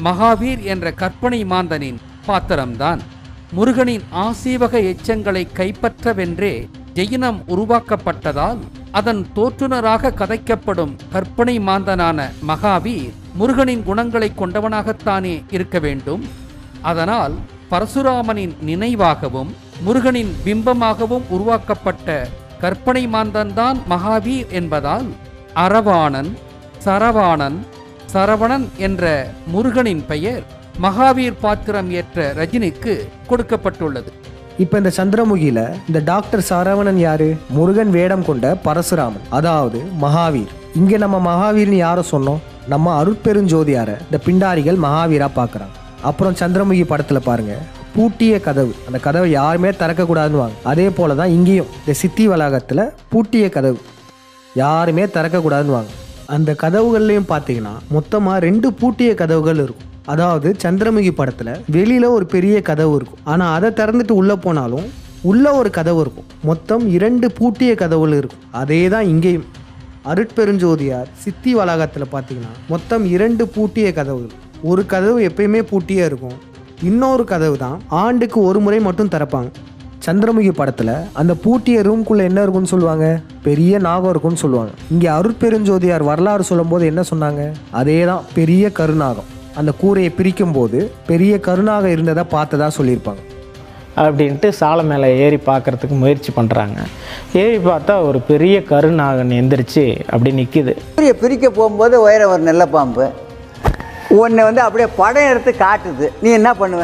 மகாவீர் என்ற கற்பனை மாந்தனின் பாத்திரம்தான். முருகனின் ஆசீவக எச்சங்களை கைப்பற்றவென்றே ஜெயினம் உருவாக்கப்பட்டதால் அதன் தோற்றுனராக கதைக்கப்படும் கற்பனை மாந்தனான மகாவீர் முருகனின் குணங்களை கொண்டவனாகத்தானே இருக்க வேண்டும். அதனால் பரசுராமனின் நினைவாகவும் முருகனின் பிம்பமாகவும் உருவாக்கப்பட்ட கற்பனை மாந்தன்தான் மகாவீர் என்பதால் அரவாணன், சரவாணன், சரவணன் என்ற முருகனின் பெயர் மகாவீர் பாத்திரம் ஏற்ற ரஜினிக்கு கொடுக்கப்பட்டுள்ளது. இப்போ இந்த சந்திரமுகியில இந்த டாக்டர் சரவணன் யாரு? முருகன் வேடம் கொண்ட பரசுராமன், அதாவது மகாவீர். இங்க நம்ம மகாவீர்னு யாரை சொன்னோம்? நம்ம அருட்பெருஞ்சோதியார இந்த பிண்டாரிகள் மகாவீரா பார்க்குறாங்க. அப்புறம் சந்திரமுகி படத்துல பாருங்க, பூட்டிய கதவு, அந்த கதவை யாருமே திறக்கக்கூடாதுன்னு வாங்க. அதே போல தான் இங்கேயும் இந்த சித்தி வளாகத்தில் பூட்டிய கதவு யாருமே திறக்கக்கூடாதுன்னு வாங்க. அந்த கதவுகள்லையும் பார்த்தீங்கன்னா மொத்தமாக 2 பூட்டிய கதவுகள் இருக்கும். அதாவது சந்திரமுகி படத்தில் வெளியில் ஒரு பெரிய கதவு இருக்கும், ஆனால் அதை திறந்துட்டு உள்ளே போனாலும் உள்ளே ஒரு கதவு இருக்கும். மொத்தம் 2 பூட்டிய கதவுகள் இருக்கும். அதே தான் இங்கேயும் அருட்பெருஞ்சோதியார் சித்தி வளாகத்தில் பார்த்தீங்கன்னா மொத்தம் 2 பூட்டிய கதவுகள். ஒரு கதவு எப்பயுமே பூட்டியே இருக்கும், இன்னொரு கதவு தான் ஆண்டுக்கு ஒரு முறை மட்டும் திறப்பாங்க. சந்திரமுகி படத்தில் அந்த பூட்டிய ரூம்குள்ளே என்ன இருக்குன்னு சொல்லுவாங்க? பெரிய நாகம் இருக்குன்னு சொல்லுவாங்க. இங்கே அருட்பெருஞ்சோதியார் வரலாறு சொல்லும் போது என்ன சொன்னாங்க? அதே தான், பெரிய கருநாகம். அந்த கூரையை பிரிக்கும் போது பெரிய கருநாகம் இருந்ததை பார்த்ததா சொல்லியிருப்பாங்க. அப்படின்ட்டு சாலை மேலே ஏறி பார்க்குறதுக்கு முயற்சி பண்ணுறாங்க. ஏறி பார்த்தா ஒரு பெரிய கருநாகன் எந்திரிச்சு அப்படி நிற்கிது. சூரிய பிரிக்க போகும்போது உயரம் ஒரு நெல்லை பாம்பு உன்னை அப்படியே படம் எடுத்து காட்டுது. நீ என்ன பண்ணுவ?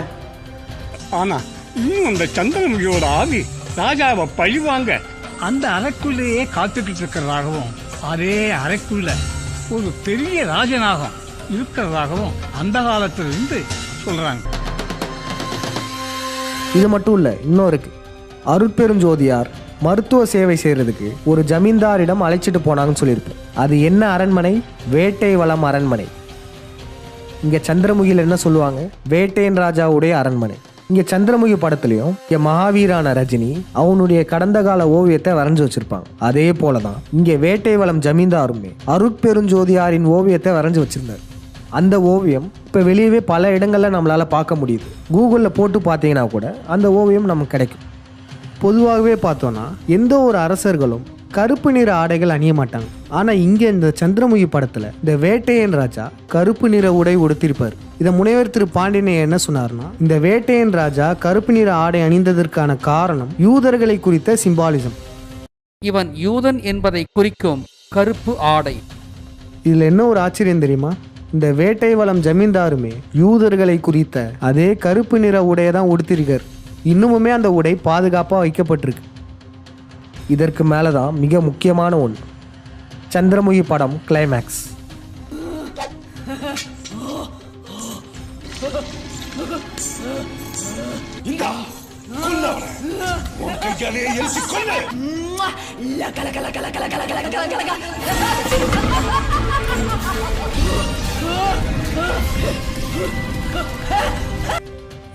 ஆனால் இன்னும் அந்த சந்திரமுகியோட ஆவி ராஜாவை பழிவாங்க அந்த அறைக்குள்ளேயே காத்துக்கிட்டு இருக்கிறதாகவும், அதே அறைக்குள்ள ஒரு பெரிய ராஜநாகம் இருக்கிறதாகவும் அந்த காலத்திலிருந்து சொல்றாங்க. இது மட்டும் இல்லை, இன்னும் இருக்கு. அருட்பெருஞ்சோதியார் மருத்துவ சேவை செய்யறதுக்கு ஒரு ஜமீன்தாரிடம் அழைச்சிட்டு போனாங்கன்னு சொல்லியிருப்பேன். அது என்ன அரண்மனை? வேட்டை வளம் அரண்மனை. இங்கே சந்திரமுகியில் என்ன சொல்லுவாங்க? வேட்டையன் ராஜாவுடைய அரண்மனை. இங்கே சந்திரமுகி படத்துலையும் இங்கே மகாவீரான ரஜினி அவனுடைய கடந்த கால ஓவியத்தை வரைஞ்சி வச்சிருப்பாங்க. அதே போல தான் இங்கே வேட்டை வளம் ஜமீன்தாருமே அருட்பெருஞ்சோதியாரின் ஓவியத்தை வரைஞ்சி வச்சிருந்தார். அந்த ஓவியம் இப்போ வெளியவே பல இடங்களில் நம்மளால் பார்க்க முடியுது. கூகுளில் போட்டு பார்த்தீங்கன்னா கூட அந்த ஓவியம் நமக்கு கிடைக்கும். பொதுவாகவே பார்த்தோன்னா எந்த ஒரு அரசர்களும் கருப்பு நிற ஆடைகள் அணிய மாட்டாங்க. ஆனால் இங்கே இந்த சந்திரமுகி படத்தில் இந்த வேட்டையன் ராஜா கருப்பு நிற உடை உடுத்திருப்பார். இதை முனைவர் திரு பாண்டியனை என்ன சொன்னார்னா, இந்த வேட்டையன் ராஜா கருப்பு நிற ஆடை அணிந்ததற்கான காரணம் யூதர்களை குறித்த சிம்பாலிசம். இவன் யூதன் என்பதை குறிக்கும் கருப்பு ஆடை. இதில் என்ன ஒரு ஆச்சரியம் தெரியுமா? இந்த வேட்டை வளம் ஜமீன்தாருமே யூதர்களை குறித்த அதே கருப்பு நிற உடையை தான் உடுத்திருக்கார். இன்னுமுமே அந்த உடை பாதுகாப்பாக வைக்கப்பட்டிருக்கு. இதற்கு மேலே தான் மிக முக்கியமான ஒன்று, சந்திரமுகி படம் கிளைமேக்ஸ்.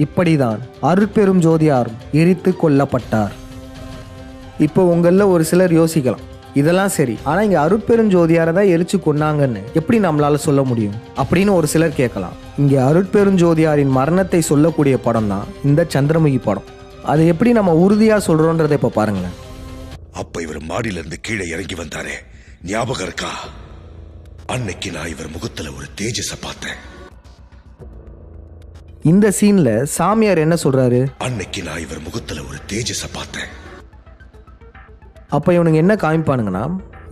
இப்படிதான் அருட்பெருஞ்சோதியாரும் எரித்து கொல்லப்பட்டார். இப்போ உங்களில் ஒரு சிலர் யோசிக்கலாம், இதெல்லாம் சரி, ஆனா இங்க அருட்பெருஞ்சோதியாரை தான் எரிச்சு கொன்னாங்கன்னு எப்படி நம்மளால சொல்ல முடியும் அப்படின்னு ஒரு சிலர் கேட்கலாம். இங்க அருட்பெருஞ்சோதியாரின் மரணத்தை சொல்லக்கூடிய படம் தான் இந்த சந்திரமுகி படம். அதை எப்படி நம்ம உறுதியா சொல்றோன்றதை இப்ப பாருங்களேன். அப்ப இவர் மாடியில இருந்து கீழே இறங்கி வந்தாரே, ஞாபகம் இருக்கா? அன்னைக்கு நான் இவர் முகத்துல ஒரு தேஜஸ பார்த்தேன். இந்த சீன்ல சாமியார் என்ன சொல்றாரு? அன்னைக்கு நான் இவர் முகத்துல ஒரு தேஜஸ பார்த்தேன். அப்ப இவனுங்க என்ன காமிப்பானுங்கன்னா,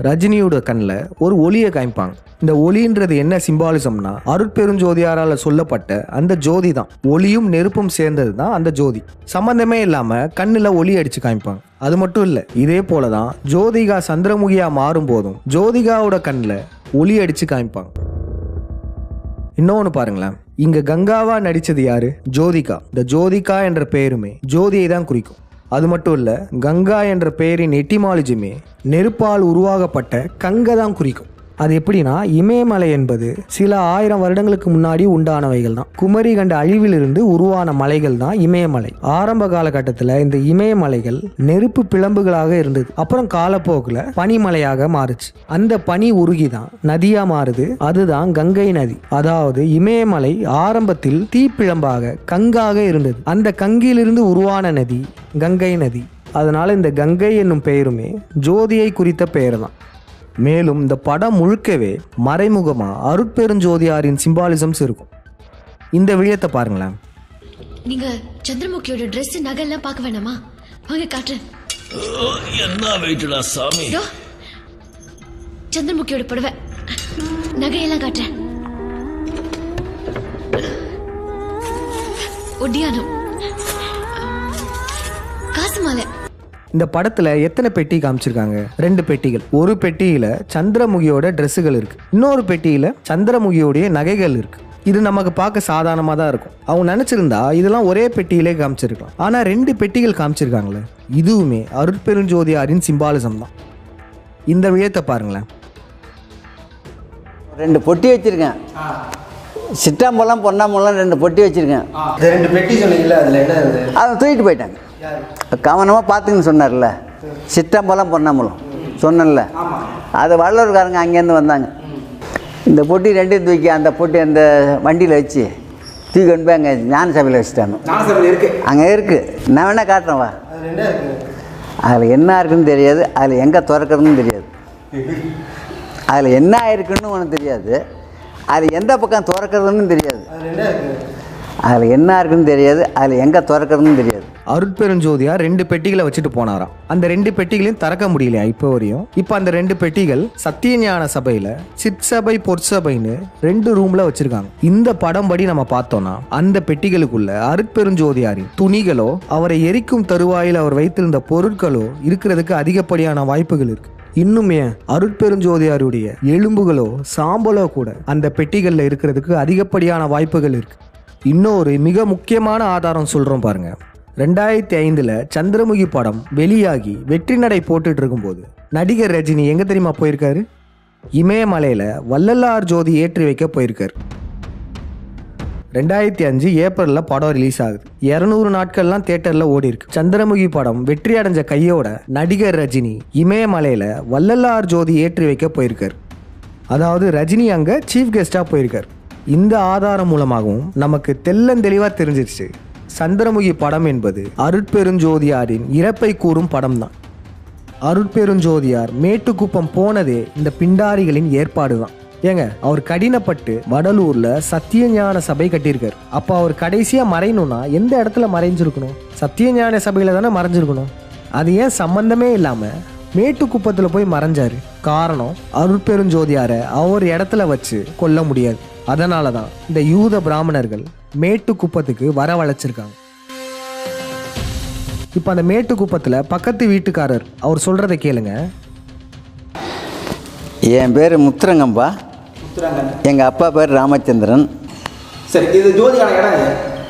ரஜினியோட கண்ணில் ஒரு ஒளியை காமிப்பாங்க. இந்த ஒளின்றது என்ன சிம்பாலிசம்னா, அருட்பெருஞ்சோதியாரால் சொல்லப்பட்ட அந்த ஜோதி தான். ஒளியும் நெருப்பும் சேர்ந்தது தான் அந்த ஜோதி. சம்பந்தமே இல்லாம கண்ணில் ஒளி அடிச்சு காமிப்பாங்க. அது மட்டும் இல்லை, இதே போலதான் ஜோதிகா சந்திரமுகியா மாறும் போதும் ஜோதிகாவோட கண்ணில் ஒளி அடிச்சு காமிப்பாங்க. இன்னொன்னு பாருங்களேன், இங்க கங்காவா நடிச்சது யாரு? ஜோதிகா. இந்த ஜோதிகா என்ற பெயருமே ஜோதியை தான் குறிக்கும். அது மட்டும் இல்ல, கங்கா என்ற பெயரின் எட்டிமாலஜியுமே நெருப்பால் உருவாகப்பட்ட கங்கை தான் குறிக்கும். அது எப்படின்னா, இமயமலை என்பது சில 1000 வருடங்களுக்கு முன்னாடி உண்டானவைகள் தான். குமரி கண்ட அழிவிலிருந்து உருவான மலைகள் தான் இமயமலை. ஆரம்ப காலகட்டத்தில் இந்த இமயமலைகள் நெருப்பு பிளம்புகளாக இருந்தது. அப்புறம் காலப்போக்கில் பனிமலையாக மாறுச்சு. அந்த பனி உருகி தான் நதியா மாறுது. அதுதான் கங்கை நதி. அதாவது இமயமலை ஆரம்பத்தில் தீப்பிழம்பாக கங்காக இருந்தது. அந்த கங்கிலிருந்து உருவான நதி கங்கை நதி. அதனால இந்த கங்கை என்னும் பெயருமே ஜோதியை குறித்த பெயர் தான். மேலும் இந்த படம் முழுக்கவே மறைமுகமா அருட்பெருஞ்சோதியாரின் சிம்பாலிசம்ஸ் இருக்கும். இந்த விழயத்தை பாருங்களேன். நீங்க சந்திரமுகியோட Dress நகையெல்லாம் பார்க்க வேணாமா? வாங்க காட்டுறேன். என்ன வெயிட்டடா சாமி. சந்திரமுகியோட புடவை நகையெல்லாம் காட்டுறேன். ஒட்டியானம், காசு மாலை. இந்த படத்துல எத்தனை பெட்டி காமிச்சிருக்காங்க? 2 பெட்டிகள். ஒரு பெட்டியில சந்திரமுகியோட ட்ரெஸ்ஸுகள் இருக்கு, இன்னொரு பெட்டியில சந்திரமுகியோடைய நகைகள் இருக்கு. இது நமக்கு பார்க்க சாதாரணமாக தான் இருக்கும். அவங்க நினைச்சிருந்தா இதெல்லாம் ஒரே பெட்டியிலே காமிச்சிருக்கலாம். ஆனா 2 பெட்டிகள் காமிச்சிருக்காங்களே, இதுவுமே அருட்பெருஞ்சோதியாரின் சிம்பாலிசம் தான். இந்த விழயத்தை பாருங்களேன். 2 பொட்டி வச்சிருக்கேன். சிட்டாம்பழம் பொன்னாம்பழம் 2 பொட்டி வச்சிருக்கேன். 2 பெட்டி சொன்னீங்கல்ல, அதில் என்ன இருந்தது? அதை தூக்கிட்டு போயிட்டாங்க. கவனமாக பார்த்துக்குன்னு சொன்னார்ல, சிட்டம்பழம் பொன்னாம்பழம் சொன்னேன்ல, அது வள்ளூர்காரங்க அங்கேருந்து வந்தாங்க. இந்த பொட்டி 2 தூக்கி அந்த பொட்டி அந்த வண்டியில் வச்சு தூக்கி கொண்டு போய் அங்கே ஞான சபையில் வச்சுட்டாங்க. அங்கே இருக்குது, நான் வேணா காட்டுறேன் வா. அதில் என்ன இருக்குன்னு தெரியாது, அதில் எங்கே திறக்கிறதுன்னு தெரியாது, அதில் என்ன ஆயிருக்குன்னு உனக்கு தெரியாது, அதில் எந்த பக்கம் திறக்கிறதுன்னு தெரியாது, அதில் என்ன இருக்குன்னு தெரியாது, அதில் எங்கே திறக்கிறதுன்னு தெரியாது. அருட்பெருஞ்சோதியார் 2 பெட்டிகளை வச்சுட்டு போனாராம். அந்த 2 பெட்டிகளையும் திறக்க முடியலையா இப்போ வரையும். இப்போ அந்த 2 பெட்டிகள் சத்தியஞான சபையில சிற்சபை பொற்சபைன்னு 2 ரூம்ல வச்சிருக்காங்க. இந்த படம் படி நம்ம பார்த்தோம்னா அந்த பெட்டிகளுக்குள்ள அருட்பெருஞ்சோதியாரின் துணிகளோ அவரை எரிக்கும் தருவாயில் அவர் வைத்திருந்த பொருட்களோ இருக்கிறதுக்கு அதிகப்படியான வாய்ப்புகள் இருக்கு. இன்னுமே அருட்பெருஞ்சோதியாருடைய எலும்புகளோ சாம்பலோ கூட அந்த பெட்டிகள்ல இருக்கிறதுக்கு அதிகப்படியான வாய்ப்புகள் இருக்கு. இன்னொரு மிக முக்கியமான ஆதாரம் சொல்றோம் பாருங்க. 2005 சந்திரமுகி படம் வெளியாகி வெற்றி நடை போட்டுட்டு இருக்கும்போது நடிகர் ரஜினி எங்க தெரியுமா போயிருக்காரு? இமயமலையில வள்ளலார் ஜோதி ஏற்றி வைக்க போயிருக்காரு. 2005 ஏப்ரல்ல படம் ரிலீஸ் ஆகுது. 200 நாட்கள்லாம் தியேட்டர்ல ஓடி இருக்கு. சந்திரமுகி படம் வெற்றி அடைஞ்ச கையோட நடிகர் ரஜினி இமயமலையில வள்ளலார் ஜோதி ஏற்றி வைக்க போயிருக்காரு. அதாவது ரஜினி அங்க சீஃப் கெஸ்டா போயிருக்காரு. இந்த ஆதாரம் மூலமாகவும் நமக்கு தெள்ளந்தெளிவா தெரிஞ்சிருச்சு, சந்திரமுகி படம் என்பது அருட்பெருஞ்சோதியாரின் இறப்பை கூறும் படம் தான். அருட்பெருஞ்சோதியார் மேட்டுக்குப்பம் போனதே இந்த பிண்டாரிகளின் ஏற்பாடு தான். ஏங்க, அவர் கடினப்பட்டு வடலூர்ல சத்தியஞான சபை கட்டியிருக்காரு. அப்போ அவர் கடைசியா மறையணும்னா எந்த இடத்துல மறைஞ்சிருக்கணும்? சத்தியஞான சபையில தானே மறைஞ்சிருக்கணும். அது ஏன் சம்பந்தமே இல்லாம மேட்டுக்குப்பத்தில் போய் மறைஞ்சாரு? காரணம், அருட்பெருஞ்சோதியாரை அவர் இடத்துல வச்சு கொல்ல முடியாது. அதனால தான் இந்த யூத பிராமணர்கள் மேட்டுக்குப்பத்துக்கு வரவழைச்சிருக்காங்க. இப்போ அந்த மேட்டுக்குப்பத்தில் பக்கத்து வீட்டுக்காரர் அவர் சொல்றதை கேளுங்க. என் பேர் முத்துரங்கம்பா. எங்கள் அப்பா பேர் ராமச்சந்திரன். சரி, இது ஜோதியான இடம்.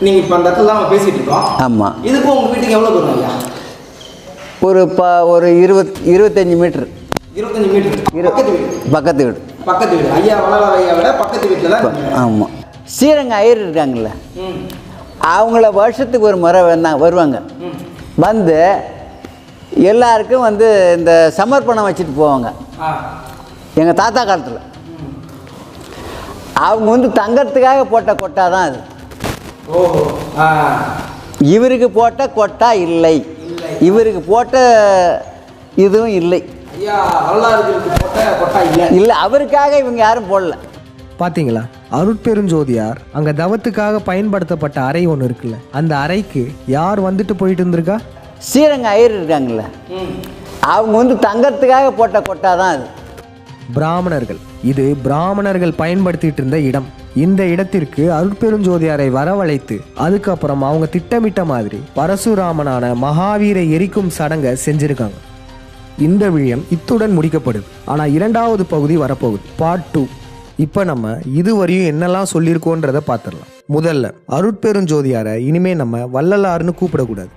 நீங்கள் இப்போ அந்த இடத்துல தான் பேசிகிட்டு இருக்கோம். ஆமாம். இதுக்கும் உங்கள் வீட்டுக்கு எவ்வளோ தூரம் ஐயா? ஒரு 25 மீட்டர். 25 மீட்டர் பக்கத்து வீடு. பக்கத்து வீடு ஐயா, வளவர ஐயா விட பக்கத்து வீட்டில் தான். ஆமாம். ஸ்ரீரங்க ஐயர் இருக்காங்கல்ல, அவங்கள வருஷத்துக்கு ஒரு முறை வருவாங்க. வந்து எல்லாருக்கும் வந்து இந்த சமர்ப்பணம் வச்சுட்டு போவாங்க. எங்கள் தாத்தா காலத்தில் அவங்க வந்து தங்கறதுக்காக போட்ட கொட்டா தான் அது. இவருக்கு போட்ட கொட்டா இல்லை, இவருக்கு போட்ட இதுவும் இல்லை. இல்லை, அவருக்காக இவங்க யாரும் போடல. பாத்தீங்களா, அருட்பெருஞ்சோதியார் அங்க தவத்துக்காக பயன்படுத்தப்பட்ட அறை ஒன்று இருக்குல்ல, அந்த அறைக்கு யார் வந்துட்டு போயிட்டு இருந்திருக்கா? ஸ்ரீரங்க ஐயர் இருக்காங்கல்ல, அவங்க வந்து தங்கறதுக்காக போட்ட கொட்டா தான் அது. பிராமணர்கள், இது பிராமணர்கள் பயன்படுத்திட்டு இருந்த இடம். இந்த இடத்திற்கு அருட்பெருஞ்சோதியாரை வரவழைத்து அதுக்கப்புறம் அவங்க திட்டமிட்ட மாதிரி பரசுராமனான மகாவீரை எரிக்கும் சடங்கை செஞ்சிருக்காங்க. இந்த விழயம் இத்துடன் முடிக்கப்படுது. ஆனா 2வது பகுதி வரப்போகுது, பார்ட் 2. இப்போ நம்ம இதுவரையும் என்னெல்லாம் சொல்லியிருக்கோன்றதை பார்த்துடலாம். முதல்ல, அருட்பெருஞ்சோதியாரை இனிமே நம்ம வள்ளலார்னு கூப்பிடக்கூடாது.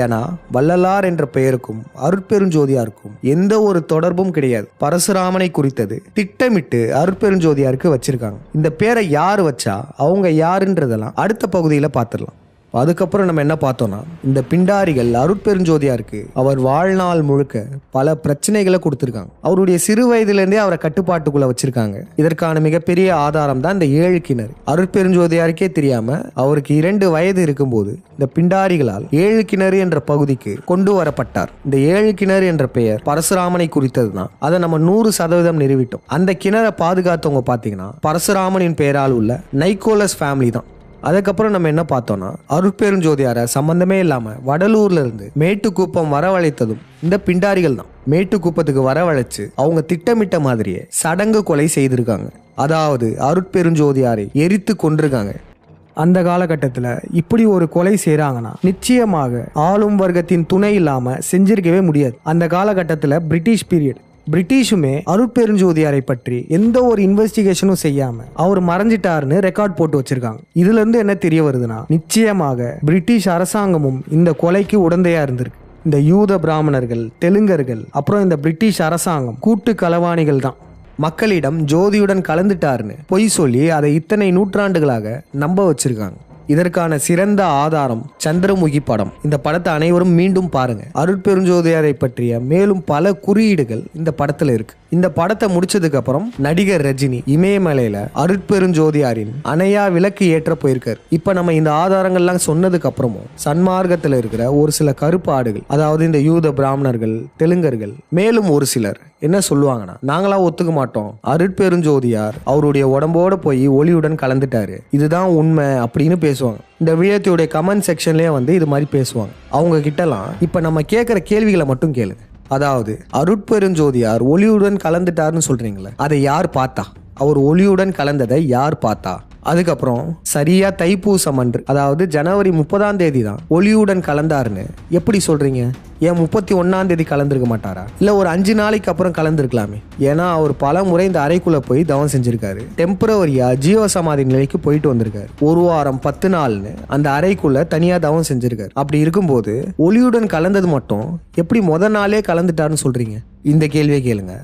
ஏன்னா வள்ளலார் என்ற பெயருக்கும் அருட்பெருஞ்சோதியாருக்கும் எந்த ஒரு தொடர்பும் கிடையாது. பரசுராமனை குறித்தது திட்டமிட்டு அருட்பெருஞ்சோதியாருக்கு வச்சிருக்காங்க. இந்த பேரை யார் வச்சா, அவங்க யாருன்றதெல்லாம் அடுத்த பகுதியில் பார்த்துடலாம். அதுக்கப்புறம் நம்ம என்ன பார்த்தோம்னா, இந்த பிண்டாரிகள் அருட்பெருஞ்சோதியாருக்கு அவர் வாழ்நாள் முழுக்க பல பிரச்சனைகளை கொடுத்துருக்காங்க. அவருடைய சிறு வயதிலேருந்தே அவரை கட்டுப்பாட்டுக்குள்ள வச்சிருக்காங்க. இதற்கான மிகப்பெரிய ஆதாரம் தான் இந்த 7 கிணறு. அருட்பெருஞ்சோதியாருக்கே தெரியாம அவருக்கு 2 வயது இருக்கும்போது இந்த பிண்டாரிகளால் 7 கிணறு என்ற பகுதிக்கு கொண்டு வரப்பட்டார். இந்த 7 கிணறு என்ற பெயர் பரசுராமனை குறித்தது தான். அதை நம்ம 100% நிறுவிட்டோம். அந்த கிணறை பாதுகாத்தவங்க பார்த்தீங்கன்னா பரசுராமனின் பெயரால் உள்ள நைக்கோலஸ் ஃபேமிலி தான். அதுக்கப்புறம் நம்ம என்ன பார்த்தோம்னா, அருட்பெருஞ்சோதியாரை சம்பந்தமே இல்லாம வடலூர்ல இருந்து மேட்டுக்குப்பம் வரவழைத்ததும் இந்த பிண்டாரிகள் தான். மேட்டுக்குப்பத்துக்கு வரவழைச்சு அவங்க திட்டமிட்ட மாதிரியே சடங்கு கொலை செய்திருக்காங்க. அதாவது அருட்பெருஞ்சோதியாரை எரித்து கொண்டிருக்காங்க. அந்த காலகட்டத்தில் இப்படி ஒரு கொலை செய்கிறாங்கன்னா நிச்சயமாக ஆளும் வர்க்கத்தின் துணை இல்லாமல் செஞ்சிருக்கவே முடியாது. அந்த காலகட்டத்தில் பிரிட்டிஷ் பீரியட். பிரிட்டிஷுமே அருட்பெருஞ்சோதியாரை பற்றி எந்த ஒரு இன்வெஸ்டிகேஷனும் செய்யாம அவர் மறைஞ்சிட்டாருன்னு ரெக்கார்ட் போட்டு வச்சிருக்காங்க. இதுல இருந்து என்ன தெரிய வருதுன்னா, நிச்சயமாக பிரிட்டிஷ் அரசாங்கமும் இந்த கொலைக்கு உடந்தையா இருந்திருக்கு. இந்த யூத பிராமணர்கள், தெலுங்கர்கள், அப்புறம் இந்த பிரிட்டிஷ் அரசாங்கம் கூட்டு களவாணிகள் தான். மக்களிடம் ஜோதியுடன் கலந்துட்டாருன்னு பொய் சொல்லி அதை இத்தனை நூற்றாண்டுகளாக நம்ப வச்சிருக்காங்க. இதற்கான சிறந்த ஆதாரம் சந்திரமுகி படம். இந்த படத்தை அனைவரும் மீண்டும் பாருங்க. அருட்பெருஞ்சோதியாரை பற்றிய மேலும் பல குறியீடுகள் இந்த படத்துல இருக்கு. இந்த படத்தை முடிச்சதுக்கு அப்புறம் நடிகர் ரஜினி இமயமலையில அருட்பெருஞ்சோதியாரின் அணையா விளக்கு ஏற்ற போயிருக்காரு. இப்ப நம்ம இந்த ஆதாரங்கள்லாம் சொன்னதுக்கு அப்புறமும் சன்மார்க்கத்தில் இருக்கிற ஒரு சில கருப்பு ஆடுகள், அதாவது இந்த யூத பிராமணர்கள், தெலுங்கர்கள், மேலும் ஒரு சிலர் என்ன சொல்லுவாங்கன்னா, நாங்களா ஒத்துக்க மாட்டோம், அருட்பெருஞ்சோதியார் அவருடைய உடம்போட போய் ஒளியுடன் கலந்துட்டாரு, இதுதான் உண்மை அப்படின்னு பேசுவாங்க. இந்த விழயத்தையுடைய கமெண்ட் செக்ஷன்லயே வந்து இது மாதிரி பேசுவாங்க. அவங்க கிட்டலாம் இப்ப நம்ம கேட்கிற கேள்விகளை மட்டும் கேளுங்க. அதாவது அருட்பெருஞ்சோதியார் ஒளியுடன் கலந்துட்டாருன்னு சொல்றீங்களே, அதை யார் பார்த்தா? அவர் ஒளியுடன் கலந்ததை யார் பார்த்தா? அதுக்கப்புறம் சரியா தைப்பூசம் அன்று, அதாவது ஜனவரி 30ஆம் தேதி தான் ஒளியுடன் கலந்தாருன்னு எப்படி சொல்றீங்க? ஏன் 31ஆம் தேதி கலந்துருக்க மாட்டாரா? இல்ல ஒரு 5 நாளைக்கு அப்புறம் கலந்துருக்கலாமே. ஏன்னா அவர் பல முறை இந்த அறைக்குள்ள போய் தவம் செஞ்சிருக்காரு. டெம்பரவரியா ஜீவசமாதி நிலைக்கு போயிட்டு வந்திருக்காரு. 1 வாரம் 10 நாள்னு அந்த அறைக்குள்ள தனியா தவம் செஞ்சிருக்காரு. அப்படி இருக்கும்போது ஒளியுடன் கலந்தது மட்டும் எப்படி முத நாளே கலந்துட்டாருன்னு சொல்றீங்க? இந்த கேள்வியை கேளுங்க.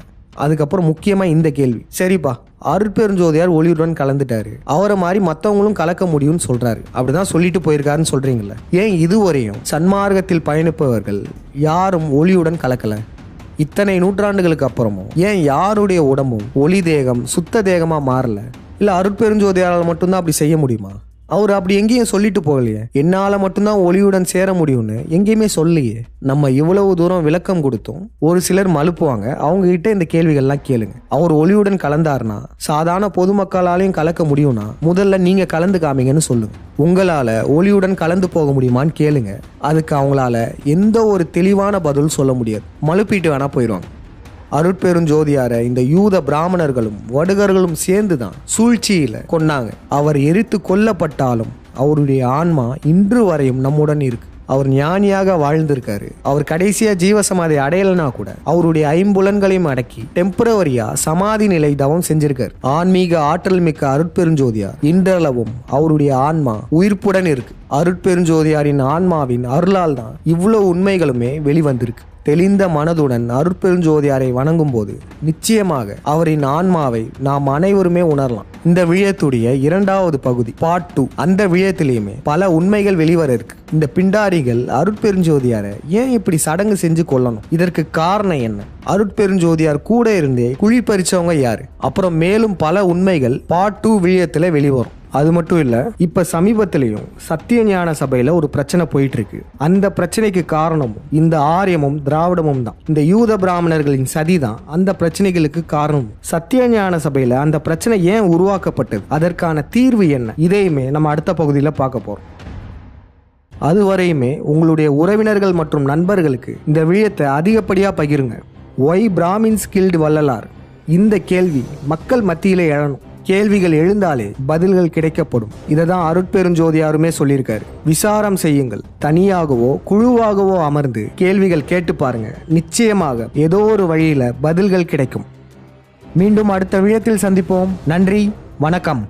அதுக்கப்புறம் முக்கியமா இந்த கேள்வி, சரிப்பா அருட்பெருஞ்சோதியார் ஒளியுடன் கலந்துட்டாரு, அவரை மாதிரி மற்றவங்களும் கலக்க முடியும்னு சொல்றாரு, அப்படிதான் சொல்லிட்டு போயிருக்காருன்னு சொல்றீங்களே, ஏன் இதுவரையும் சன்மார்க்கத்தில் பயணிப்பவர்கள் யாரும் ஒளியுடன் கலக்கல? இத்தனை நூற்றாண்டுகளுக்கு அப்புறமும் ஏன் யாருடைய உடம்பும் ஒளி தேகம் சுத்த தேகமா மாறல? இல்ல அருட்பெருஞ்சோதியாரால் மட்டும்தான் அப்படி செய்ய முடியுமா? அவர் அப்படி எங்கேயும் சொல்லிட்டு போகலையே, என்னால மட்டும்தான் ஒளியுடன் சேர முடியும்னு எங்கேயுமே சொல்லியே. நம்ம இவ்வளவு தூரம் விளக்கம் கொடுத்தோம், ஒரு சிலர் மழுப்புவாங்க. அவங்க கிட்ட இந்த கேள்விகள்லாம் கேளுங்க. அவர் ஒளியுடன் கலந்தாருன்னா சாதாரண பொதுமக்களாலையும் கலக்க முடியும்னா முதல்ல நீங்க கலந்து காமிங்கன்னு சொல்லுங்க. உங்களால ஒளியுடன் கலந்து போக முடியுமான்னு கேளுங்க. அதுக்கு அவங்களால எந்த ஒரு தெளிவான பதில் சொல்ல முடியாது, மழுப்பிட்டு வேணா போயிடுவாங்க. அருட்பெருஞ்சோதியாரை இந்த யூத பிராமணர்களும் வடுகர்களும் சேர்ந்து தான் சூழ்ச்சியில கொன்னாங்க. அவர் எரித்து கொல்லப்பட்டாலும் அவருடைய ஆன்மா இன்று வரையும் நம்முடன் இருக்கு. அவர் ஞானியாக வாழ்ந்திருக்காரு. அவர் கடைசியா ஜீவசமாதி அடையலனா கூட அவருடைய 5 புலன்களையும் அடக்கி டெம்பரவரியா சமாதி நிலை தவம் செஞ்சிருக்காரு. ஆன்மீக ஆற்றல் மிக்க அருட்பெருஞ்சோதியார் இன்றளவும் அவருடைய ஆன்மா உயிர்ப்புடன் இருக்கு. அருட்பெருஞ்சோதியாரின் ஆன்மாவின் அருளால் தான் இவ்வளவு உண்மைகளுமே வெளிவந்திருக்கு. தெளிந்த மனதுடன் அருட்பெருஞ்சோதியாரை வணங்கும் போது நிச்சயமாக அவரின் ஆன்மாவை நாம் அனைவருமே உணரலாம். இந்த விழயத்துடைய 2வது பகுதி பார்ட் 2. அந்த விழயத்திலையுமே பல உண்மைகள் வெளிவர இருக்கு. இந்த பிண்டாரிகள் அருட்பெருஞ்சோதியாரை ஏன் இப்படி சடங்கு செஞ்சு கொள்ளணும், இதற்கு காரணம் என்ன, அருட்பெருஞ்சோதியார் கூட இருந்தே குழி பறிச்சவங்க யாரு, அப்புறம் மேலும் பல உண்மைகள் பார்ட் 2 விழயத்துல வெளிவரும். அது மட்டும் இல்ல, இப்ப சமீபத்திலையும் சத்தியஞான சபையில ஒரு பிரச்சனை போயிட்டு இருக்கு. அந்த பிரச்சனைக்கு காரணமும் இந்த ஆரியமும் திராவிடமும் தான். இந்த யூத பிராமணர்களின் சதி தான் அந்த பிரச்சனைகளுக்கு காரணம். சத்தியஞான சபையில அந்த பிரச்சனை ஏன் உருவாக்கப்பட்டது, அதற்கான தீர்வு என்ன, இதையுமே நம்ம அடுத்த பகுதியில் பார்க்க போறோம். அதுவரையுமே உங்களுடைய உறவினர்கள் மற்றும் நண்பர்களுக்கு இந்த விழயத்தை அதிகப்படியா பகிருங்க. ஒய் பிராமின்ஸ் கில்டு வள்ளலார், இந்த கேள்வி மக்கள் மத்தியிலே எழணும். கேள்விகள் எழுந்தாலே பதில்கள் கிடைக்கப்படும். இதை தான் அருட்பெருஞ்சோதியாருமே சொல்லியிருக்காரு. விசாரம் செய்யுங்கள், தனியாகவோ குழுவாகவோ அமர்ந்து கேள்விகள் கேட்டு பாருங்க, நிச்சயமாக ஏதோ ஒரு வழியில பதில்கள் கிடைக்கும். மீண்டும் அடுத்த விழயத்தில் சந்திப்போம். நன்றி, வணக்கம்.